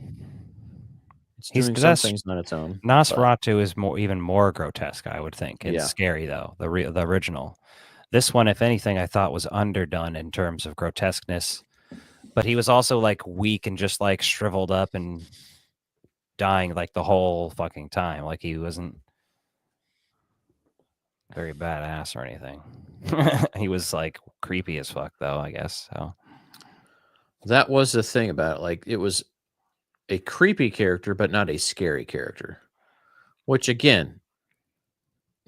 He's doing some things on its own. Nosferatu is even more grotesque, I would think. It's scary though. The original. This one, if anything, I thought was underdone in terms of grotesqueness, but he was also like weak and just like shriveled up and dying like the whole fucking time. Like he wasn't very badass or anything. He was like creepy as fuck though, I guess. So that was the thing about it. Like, it was a creepy character, but not a scary character, which again,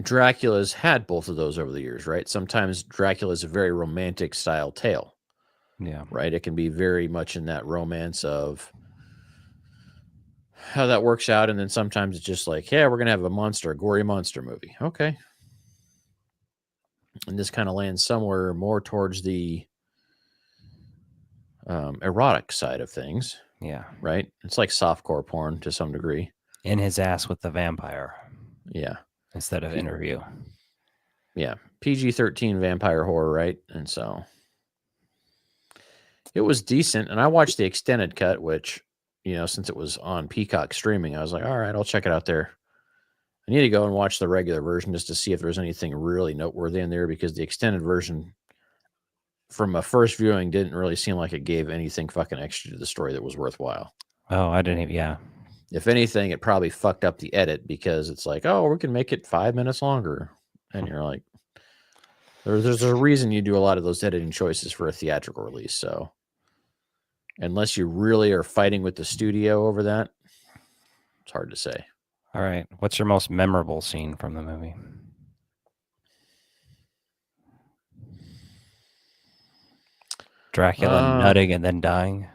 Dracula's had both of those over the years, right? Sometimes Dracula's a very romantic style tale, Yeah. right? It can be very much in that romance of how that works out, and then sometimes it's just like, yeah, we're gonna have a gory monster movie. Okay. And this kind of lands somewhere more towards the erotic side of things, Yeah. right? It's like softcore porn to some degree. In his ass with the vampire Yeah. instead of interview. Yeah. PG-13 vampire horror, right? And so it was decent. And I watched the extended cut, which, since it was on Peacock streaming, I was like, all right, I'll check it out there. I need to go and watch the regular version just to see if there's anything really noteworthy in there, because the extended version from a first viewing didn't really seem like it gave anything fucking extra to the story that was worthwhile. Oh, I didn't even, yeah. If anything, it probably fucked up the edit, because it's like, oh, we can make it 5 minutes longer. And you're like, there's a reason you do a lot of those editing choices for a theatrical release. So unless you really are fighting with the studio over that, it's hard to say. All right. What's your most memorable scene from the movie? Dracula nutting and then dying.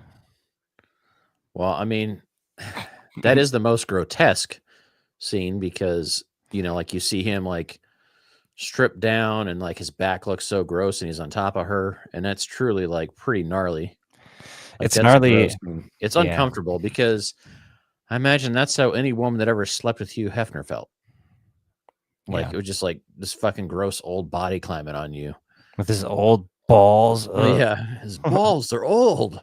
Well, I mean, that is the most grotesque scene, because, like you see him like stripped down and like his back looks so gross and he's on top of her. And that's truly like pretty gnarly. Like, it's gnarly. It's uncomfortable, because I imagine that's how any woman that ever slept with Hugh Hefner felt. Like, it was just like this fucking gross old body climbing on you with his old balls. Ugh. Yeah, his balls, they're old.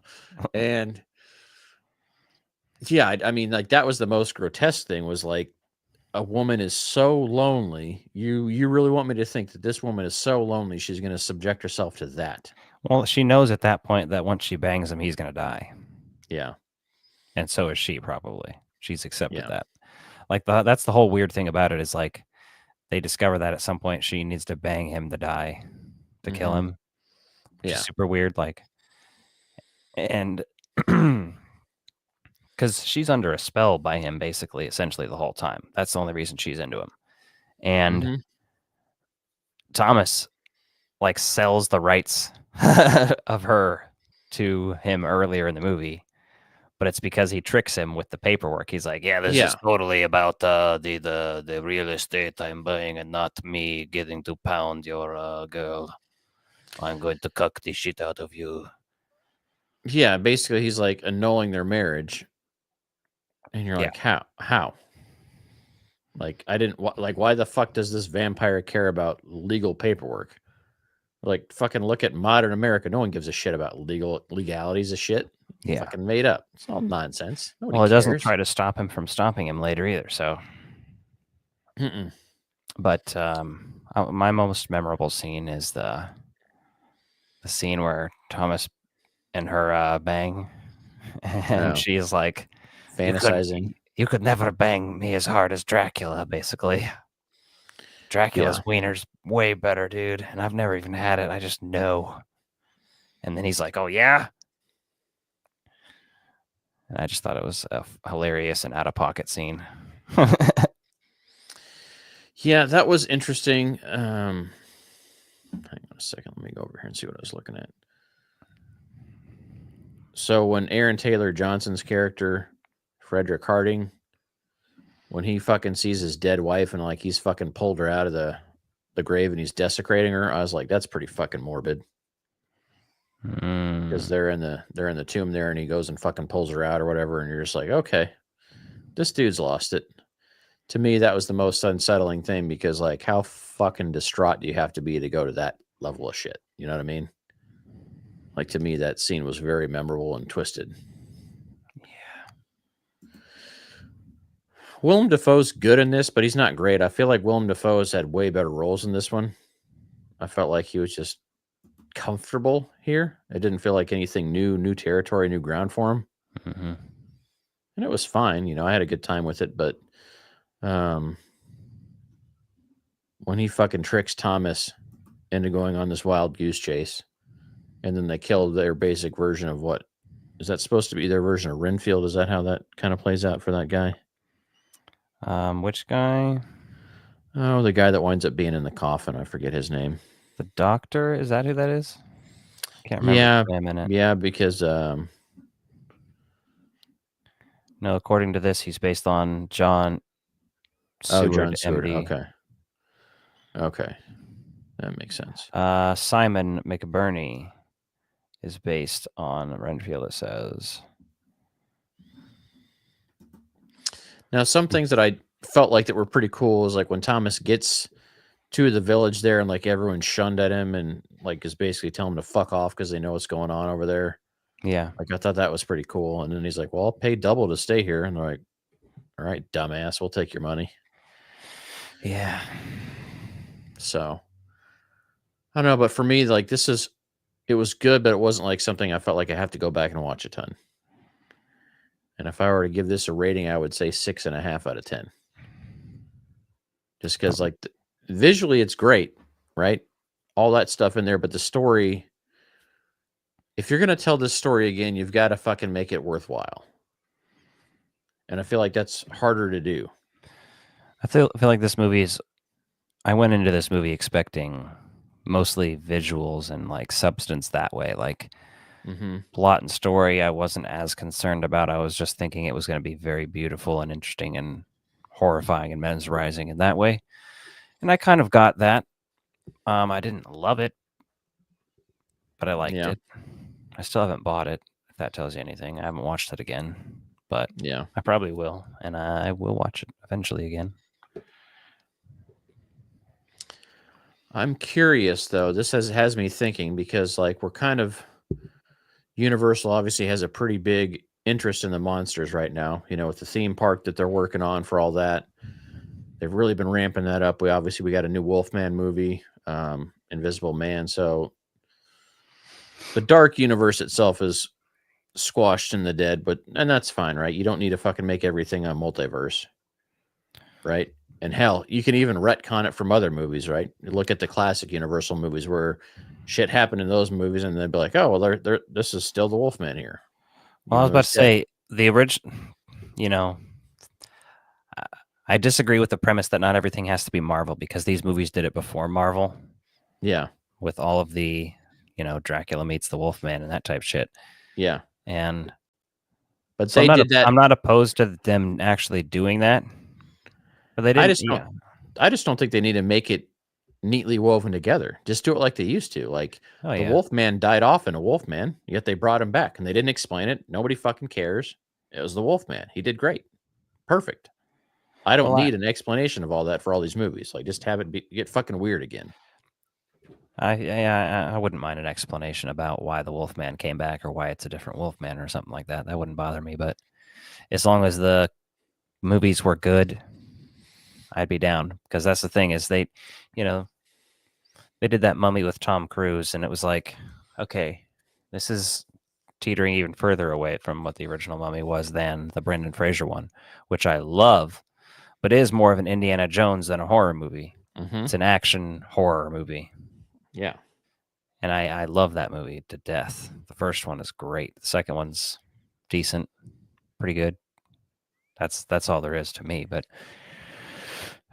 And yeah, I mean, like, that was the most grotesque thing, was like, a woman is so lonely. You really want me to think that this woman is so lonely she's going to subject herself to that? Well, she knows at that point that once she bangs him, he's going to die. Yeah. And so is she, probably. She's accepted that. Like, that's the whole weird thing about it, is like, they discover that at some point she needs to bang him to die, to kill him. Which is super weird. Like, and because she's under a spell by him, basically, essentially the whole time. That's the only reason she's into him. And Thomas, like, sells the rights of her to him earlier in the movie, but it's because he tricks him with the paperwork. He's like, yeah, this is totally about the real estate I'm buying, and not me getting to pound your girl. I'm going to cuck the shit out of you. Yeah, basically he's like annulling their marriage. And you're like, how? Like, I didn't like, why the fuck does this vampire care about legal paperwork? Like, fucking look at modern America. No one gives a shit about legalities of shit. Yeah. Fucking made up. It's all nonsense. Nobody well, it cares. doesn't try to stop him from stomping him later either. So, but my most memorable scene is the scene where Thomas and her bang, and she's like fantasizing. You could never bang me as hard as Dracula, basically. Dracula's wiener's way better, dude. And I've never even had it. I just know. And then he's like, oh, yeah? And I just thought it was a hilarious and out-of-pocket scene. Yeah, that was interesting. Hang on a second. Let me go over here and see what I was looking at. So when Aaron Taylor Johnson's character, Frederick Harding, when he fucking sees his dead wife and like he's fucking pulled her out of the grave and he's desecrating her, I was like, that's pretty fucking morbid. Because they're in the tomb there, and he goes and fucking pulls her out or whatever, and you're just like, okay, this dude's lost it. To me, that was the most unsettling thing, because like, how fucking distraught do you have to be to go to that level of shit? You know what I mean? Like, to me, that scene was very memorable and twisted. Yeah. Willem Dafoe's good in this, but he's not great. I feel like Willem Dafoe's had way better roles in this one. I felt like he was just comfortable here. It didn't feel like anything new territory, new ground for him. And it was fine. I had a good time with it, but when he fucking tricks Thomas into going on this wild goose chase, and then they kill their basic version of what is that supposed to be, their version of Renfield? Is that how that kind of plays out for that guy? Which guy? Oh, the guy that winds up being in the coffin. I forget his name. The Doctor, is that who that is? Can't remember Yeah, his name in it. yeah, because No, according to this, he's based on John Seward, John Stewart. MD. Okay, that makes sense. Simon McBurney is based on Renfield, it says. Now, some things that I felt like that were pretty cool is like when Thomas gets to the village there and like everyone's shunned at him and like is basically telling him to fuck off because they know what's going on over there. Yeah. Like I thought that was pretty cool. And then he's like, "Well, I'll pay double to stay here." And they're like, "All right, dumbass, we'll take your money." Yeah. So I don't know, but for me, like it was good, but it wasn't like something I felt like I have to go back and watch a ton. And if I were to give this a rating, I would say 6.5 out of 10. Just because, like, visually, it's great, right? All that stuff in there, but the story, if you're going to tell this story again, you've got to fucking make it worthwhile. And I feel like that's harder to do. I feel like this movie is. I went into this movie expecting mostly visuals and like substance that way. Like plot and story, I wasn't as concerned about. I was just thinking it was going to be very beautiful and interesting and horrifying and mesmerizing in that way. And I kind of got that. I didn't love it, but I liked it. I still haven't bought it, if that tells you anything. I haven't watched it again, but Yeah, I probably will, and I will watch it eventually again. I'm curious though. This has me thinking because like we're kind of Universal obviously has a pretty big interest in the monsters right now, with the theme park that they're working on for all that. They've really been ramping that up. We got a new Wolfman movie, Invisible Man. So the dark universe itself is squashed in the dead, and that's fine, right? You don't need to fucking make everything a multiverse, right? And hell, you can even retcon it from other movies, right? You look at the classic Universal movies where shit happened in those movies, and they'd be like, "Oh, well, this is still the Wolfman here." Well, I was about to say the original. I disagree with the premise that not everything has to be Marvel because these movies did it before Marvel. Yeah, with all of the, Dracula meets the Wolfman and that type shit. Yeah, but so they did that. I'm not opposed to them actually doing that. But they didn't. I just don't think they need to make it neatly woven together. Just do it like they used to. Like the Wolfman died off in a Wolfman, yet they brought him back and they didn't explain it. Nobody fucking cares. It was the Wolfman. He did great. Perfect. I don't need an explanation of all that for all these movies. Like just have it get fucking weird again. I wouldn't mind an explanation about why the Wolfman came back or why it's a different Wolfman or something like that. That wouldn't bother me. But as long as the movies were good, I'd be down. Because that's the thing is they did that Mummy with Tom Cruise, and it was like, okay, this is teetering even further away from what the original Mummy was than the Brendan Fraser one, which I love, but is more of an Indiana Jones than a horror movie. It's an action horror movie. Yeah. And I love that movie to death. The first one is great. The second one's decent, pretty good. That's all there is to me. But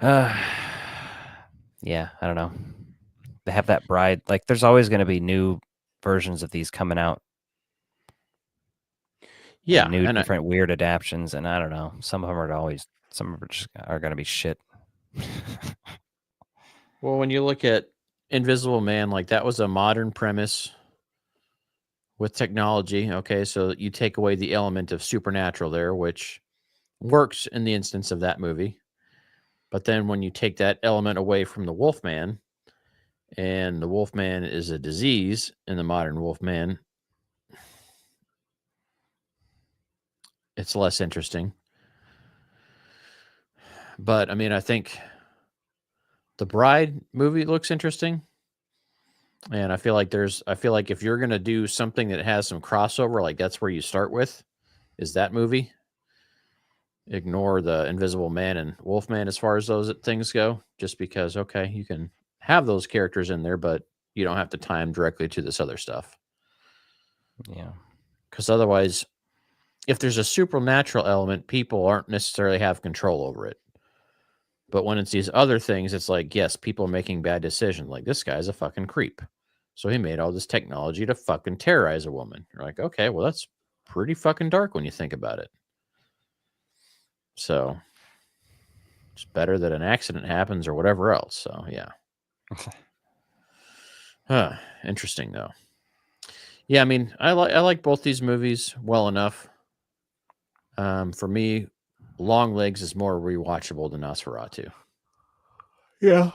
yeah, I don't know. They have that bride. Like, there's always going to be new versions of these coming out. Yeah, new different weird adaptions, and I don't know. Some of them are going to be shit. Well, when you look at Invisible Man, like that was a modern premise with technology. Okay, so you take away the element of supernatural there, which works in the instance of that movie. But then when you take that element away from the Wolfman, and the Wolfman is a disease in the modern Wolfman, it's less interesting. But I mean, I think the Bride movie looks interesting. And I feel like if you're going to do something that has some crossover, like that's where you start with, is that movie. Ignore the Invisible Man and Wolfman as far as those things go, just because, okay, you can have those characters in there, but you don't have to tie them directly to this other stuff. Yeah. Because otherwise, if there's a supernatural element, people aren't necessarily have control over it. But when it's these other things, it's like, yes, people are making bad decisions. Like, this guy's a fucking creep. So he made all this technology to fucking terrorize a woman. You're like, okay, well, that's pretty fucking dark when you think about it. So it's better that an accident happens or whatever else. So, yeah. Interesting, though. Yeah, I mean, I like both these movies well enough. For me, Longlegs is more rewatchable than Nosferatu. Yeah.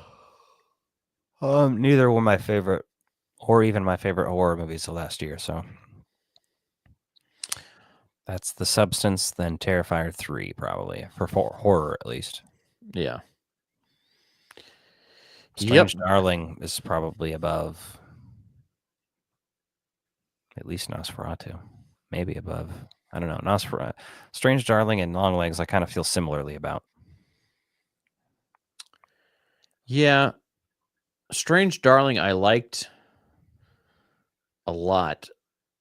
Neither were my favorite, or even my favorite horror movies of last year. So that's The Substance, then Terrifier 3, probably for horror at least. Yeah. Strange Darling is probably above at least Nosferatu, maybe above. I don't know. Nosferatu, Strange Darling, and Longlegs, I kind of feel similarly about. Yeah. Strange Darling, I liked a lot.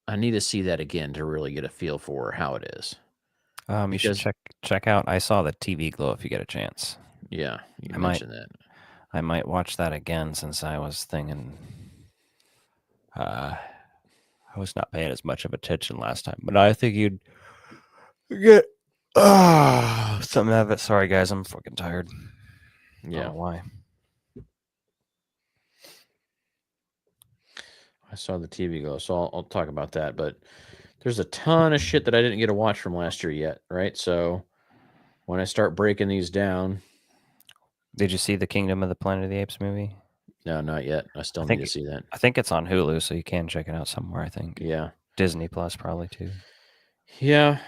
I need to see that again to really get a feel for how it is. You should check out I Saw the TV Glow if you get a chance. Yeah, you mentioned that. I might watch that again since I was thinking I was not paying as much of attention last time, but I think you'd get something out of it. Sorry, guys, I'm fucking tired. Yeah. I don't know why. I saw the TV Glow, so I'll talk about that. But there's a ton of shit that I didn't get to watch from last year yet, right? So when I start breaking these down. Did you see the Kingdom of the Planet of the Apes movie? No, not yet. I still need to see that. I think it's on Hulu, so you can check it out somewhere, I think. Yeah. Disney Plus probably too. Yeah.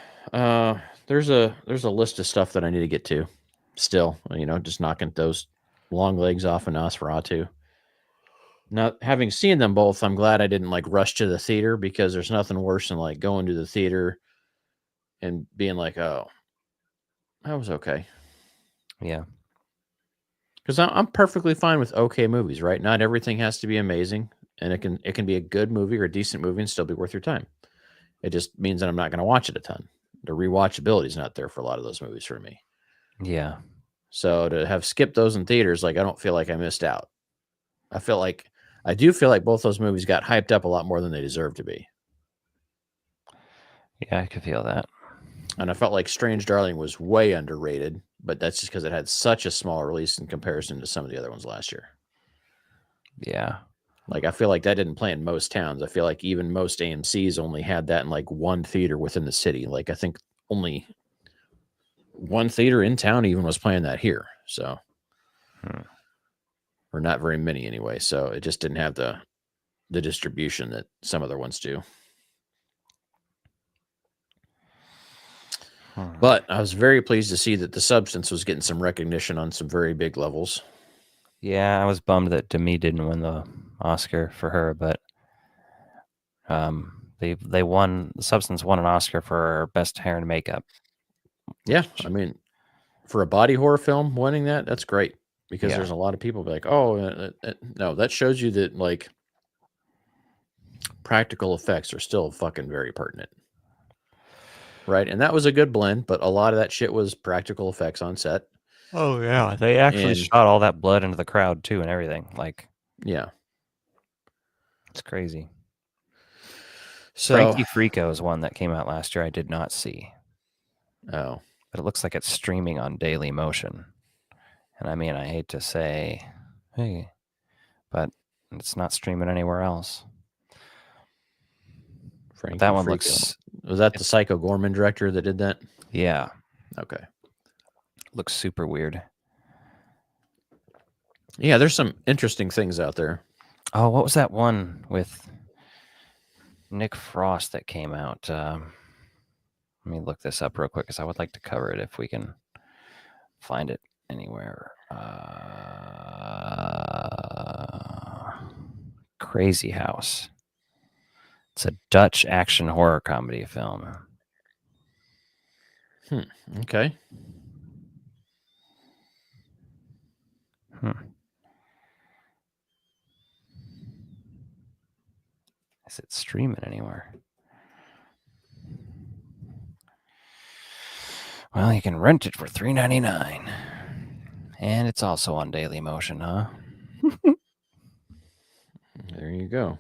There's a list of stuff that I need to get to still, just knocking those Longlegs off of Nosferatu. Now, having seen them both, I'm glad I didn't rush to the theater, because there's nothing worse than going to the theater and being like, oh, that was okay. Yeah. Because I'm perfectly fine with okay movies, right? Not everything has to be amazing, and it can be a good movie or a decent movie and still be worth your time. It just means that I'm not going to watch it a ton. The rewatchability is not there for a lot of those movies for me. Yeah. So to have skipped those in theaters, I don't feel like I missed out. I do feel like both those movies got hyped up a lot more than they deserve to be. Yeah, I could feel that. And I felt like Strange Darling was way underrated, but that's just because it had such a small release in comparison to some of the other ones last year. Yeah. I feel like that didn't play in most towns. I feel like even most AMCs only had that in one theater within the city. I think only one theater in town even was playing that here. So, or not very many anyway. So it just didn't have the distribution that some other ones do. But I was very pleased to see that The Substance was getting some recognition on some very big levels. Yeah, I was bummed that Demi didn't win the Oscar for her, but they won. The Substance won an Oscar for best hair and makeup. Yeah, I mean, for a body horror film, winning that's great, because there's a lot of people be like, oh, no, that shows you that practical effects are still fucking very pertinent. Right. And that was a good blend, but a lot of that shit was practical effects on set. Oh, yeah. They actually shot all that blood into the crowd, too, and everything. Yeah. It's crazy. So, Frankie Frico is one that came out last year I did not see. Oh. But it looks like it's streaming on Daily Motion. And I mean, I hate to say, hey, but it's not streaming anywhere else. That one looks... Was that the Psycho Gorman director that did that? Yeah. Okay. Looks super weird. Yeah, there's some interesting things out there. Oh, what was that one with Nick Frost that came out? Let me look this up real quick, because I would like to cover it if we can find it anywhere. Crazy House. It's a Dutch action horror comedy film. Okay. Is it streaming anywhere? Well, you can rent it for $3.99. And it's also on Daily Motion, huh? There you go.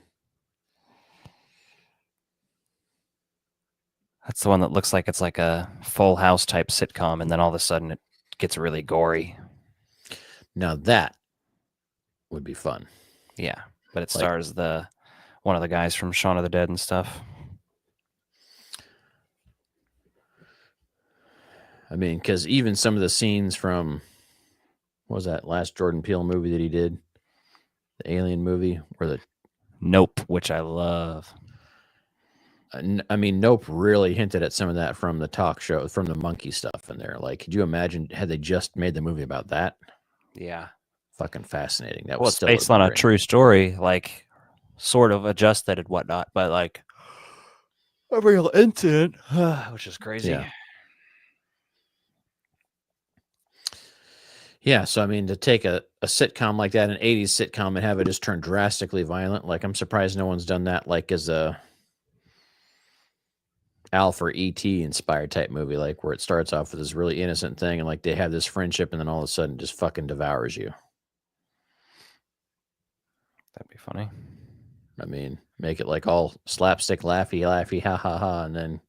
That's the one that looks like it's like a Full House type sitcom, and then all of a sudden it gets really gory. Now that would be fun. Yeah, but it Like- stars one of the guys from Shaun of the Dead and stuff. I mean, because even some of the scenes from what was that last Jordan Peele movie that he did, the Alien movie, where the Nope, which I love. I mean, Nope really hinted at some of that from the talk show, from the monkey stuff in there. Like, could you imagine had they just made the movie about that? Yeah. Fucking fascinating. That Well, was it's still based on a great. true story, like sort of adjusted and whatnot, but like a real incident, which is crazy. Yeah. Yeah, so I mean, to take a sitcom like that, an 80s sitcom, and have it just turn drastically violent, like I'm surprised no one's done that, like as a Alf or E.T. inspired type movie, like where it starts off with this really innocent thing and like they have this friendship and then all of a sudden just fucking devours you. That'd be funny. I mean, make it like all slapstick, laughy, laughy, ha ha ha, and then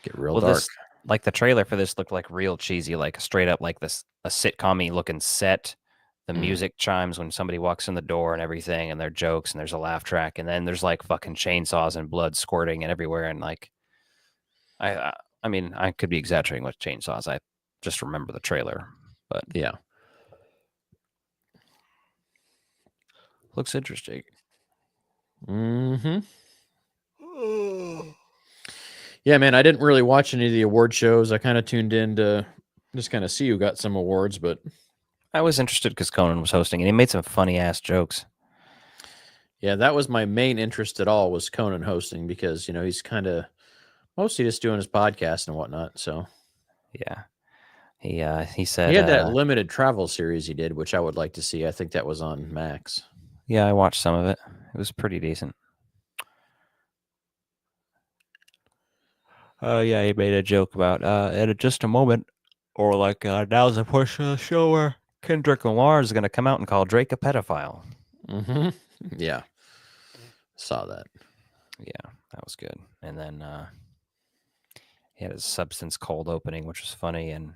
get real dark. Like the trailer for this looked like real cheesy, like straight up like this a sitcom-y looking set. The music chimes when somebody walks in the door and everything, and there are jokes and there's a laugh track, and then there's like fucking chainsaws and blood squirting and everywhere. And like, I mean, I could be exaggerating with chainsaws. I just remember the trailer, but Yeah. looks interesting. Mm-hmm. Yeah, man, I didn't really watch any of the award shows. I kind of tuned in to just kind of see who got some awards, but I was interested because Conan was hosting, and he made some funny ass jokes. yeah, that was my main interest at all, was Conan hosting, because you know he's kind of mostly just doing his podcast and whatnot. So Yeah, he said he had that limited travel series he did, which I would like to see. I think that was on Max. Yeah, I watched some of it. It was pretty decent. Yeah, he made a joke about in just a moment, or like now's a portion of the show where Kendrick Lamar is going to come out and call Drake a pedophile. Mm-hmm. Yeah, saw that. Yeah, that was good. And then he had his Substance cold opening, which was funny. And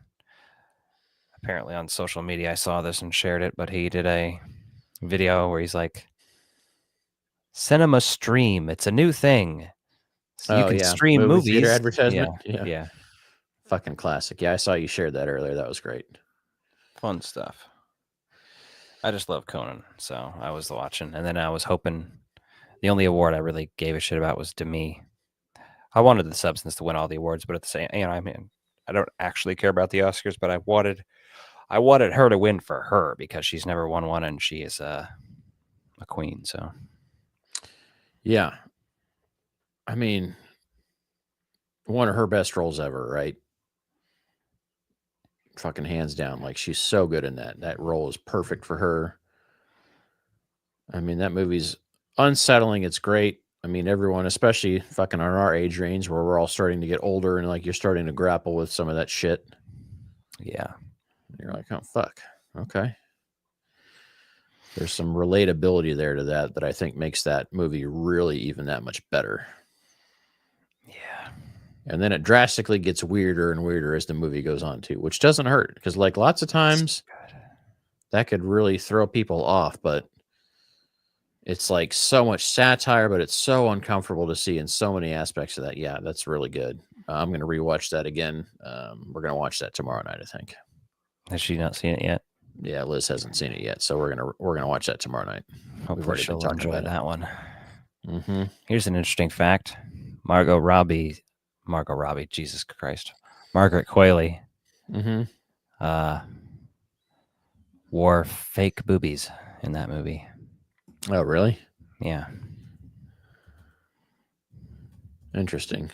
apparently on social media, I saw this and shared it. But he did a video where he's like, "Cinema Stream, it's a new thing. So you can stream Movie theater movies." advertisement. Yeah. Fucking classic. Yeah, I saw you shared that earlier. That was great. Fun stuff. I just love Conan, so I was watching. And then I was hoping the only award I really gave a shit about was Demi. I wanted the Substance to win all the awards, but at the same, I mean, I don't actually care about the Oscars, but I wanted her to win for her because she's never won one and she is a queen. So Yeah, I mean, one of her best roles ever, right? Fucking hands down. Like, she's so good in that. That role is perfect for her. I mean, that movie's unsettling. It's great. I mean, everyone, especially fucking on our age range where we're all starting to get older and like you're starting to grapple with some of that shit. yeah, You're like, oh, fuck. Okay. There's some relatability there to that I think makes that movie really even that much better. yeah, And then it drastically gets weirder and weirder as the movie goes on too, which doesn't hurt because like lots of times that could really throw people off, but it's like so much satire, but it's so uncomfortable to see in so many aspects of that. Yeah, that's really good. I'm going to rewatch that again. We're going to watch that tomorrow night, I think. Has she not seen it yet? Yeah, Liz hasn't seen it yet, so we're gonna watch that tomorrow night. Hopefully she'll enjoy that one. Mm-hmm. Here's an interesting fact: Margot Robbie, Jesus Christ, Margaret Qualley, wore fake boobies in that movie. Oh, really? Yeah. Interesting.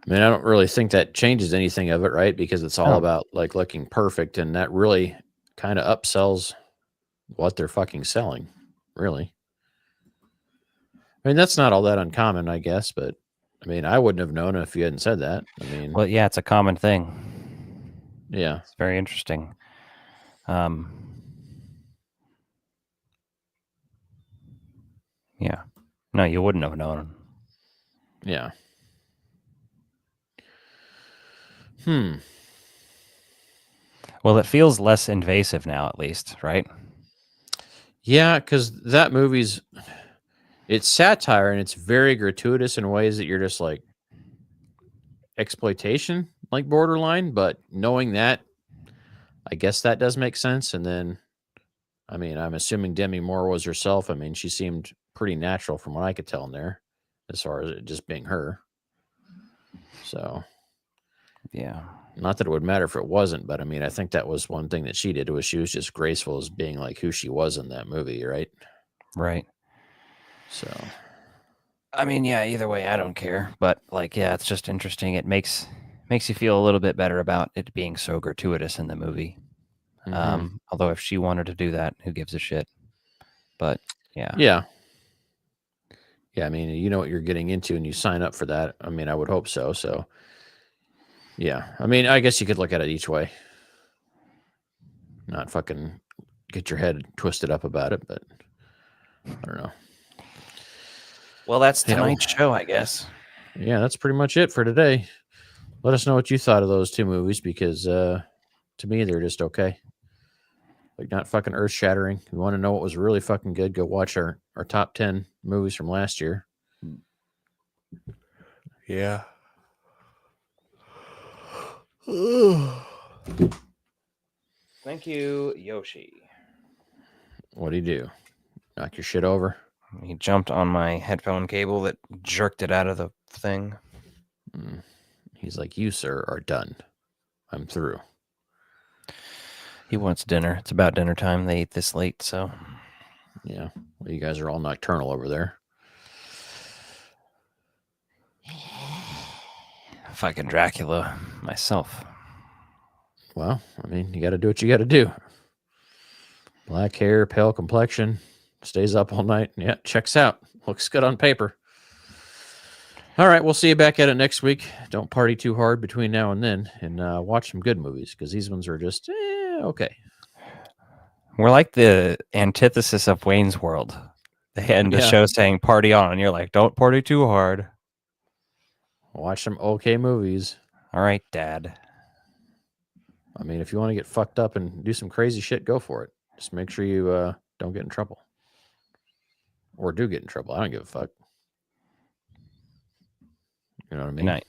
I mean, I don't really think that changes anything of it, right? Because it's all about like looking perfect, and that really kind of upsells what they're fucking selling, really. I mean, that's not all that uncommon, I guess, but I mean, I wouldn't have known if you hadn't said that. I mean, Well, yeah, it's a common thing. yeah. It's very interesting. Yeah. No, you wouldn't have known. Yeah. Well, it feels less invasive now, at least, right? Yeah, because that movie's it's satire and it's very gratuitous in ways that you're just like exploitation, like borderline. But knowing that, I guess that does make sense. And then, I mean, I'm assuming Demi Moore was herself. I mean, she seemed pretty natural from what I could tell in there, as far as it just being her. So, Yeah. not that it would matter if it wasn't, but I mean, I think that was one thing that she did was she was just graceful as being like who she was in that movie, right? Right. So, I mean, yeah, either way, I don't care. But like, yeah, it's just interesting. It makes you feel a little bit better about it being so gratuitous in the movie. Although if she wanted to do that, who gives a shit? But yeah. Yeah. Yeah, I mean, you know what you're getting into and you sign up for that. I mean, I would hope so. So, yeah. I mean, I guess you could look at it each way. Not fucking get your head twisted up about it, but I don't know. Well, that's Yeah, tonight's show, I guess. Yeah, that's pretty much it for today. Let us know what you thought of those two movies because to me, they're just okay. Like, not fucking earth shattering. If you want to know what was really fucking good, go watch our top 10 movies from last year. Yeah. Thank you, Yoshi. What'd he do? Knock your shit over? He jumped on my headphone cable that jerked it out of the thing. He's like, you, sir, are done. I'm through. He wants dinner. It's about dinner time. They ate this late, so. Yeah. Well, you guys are all nocturnal over there. Fucking Dracula myself. Well, I mean, you got to do what you got to do. Black hair, pale complexion, stays up all night. Yeah, checks out. Looks good on paper. All right, we'll see you back at it next week. Don't party too hard between now and then, and watch some good movies because these ones are just okay. We're like the antithesis of Wayne's World. They end the show saying "party on," and you're like, "Don't party too hard." Watch some okay movies. All right, Dad. I mean, if you want to get fucked up and do some crazy shit, go for it. Just make sure you don't get in trouble. Or do get in trouble. I don't give a fuck. You know what I mean? Good night.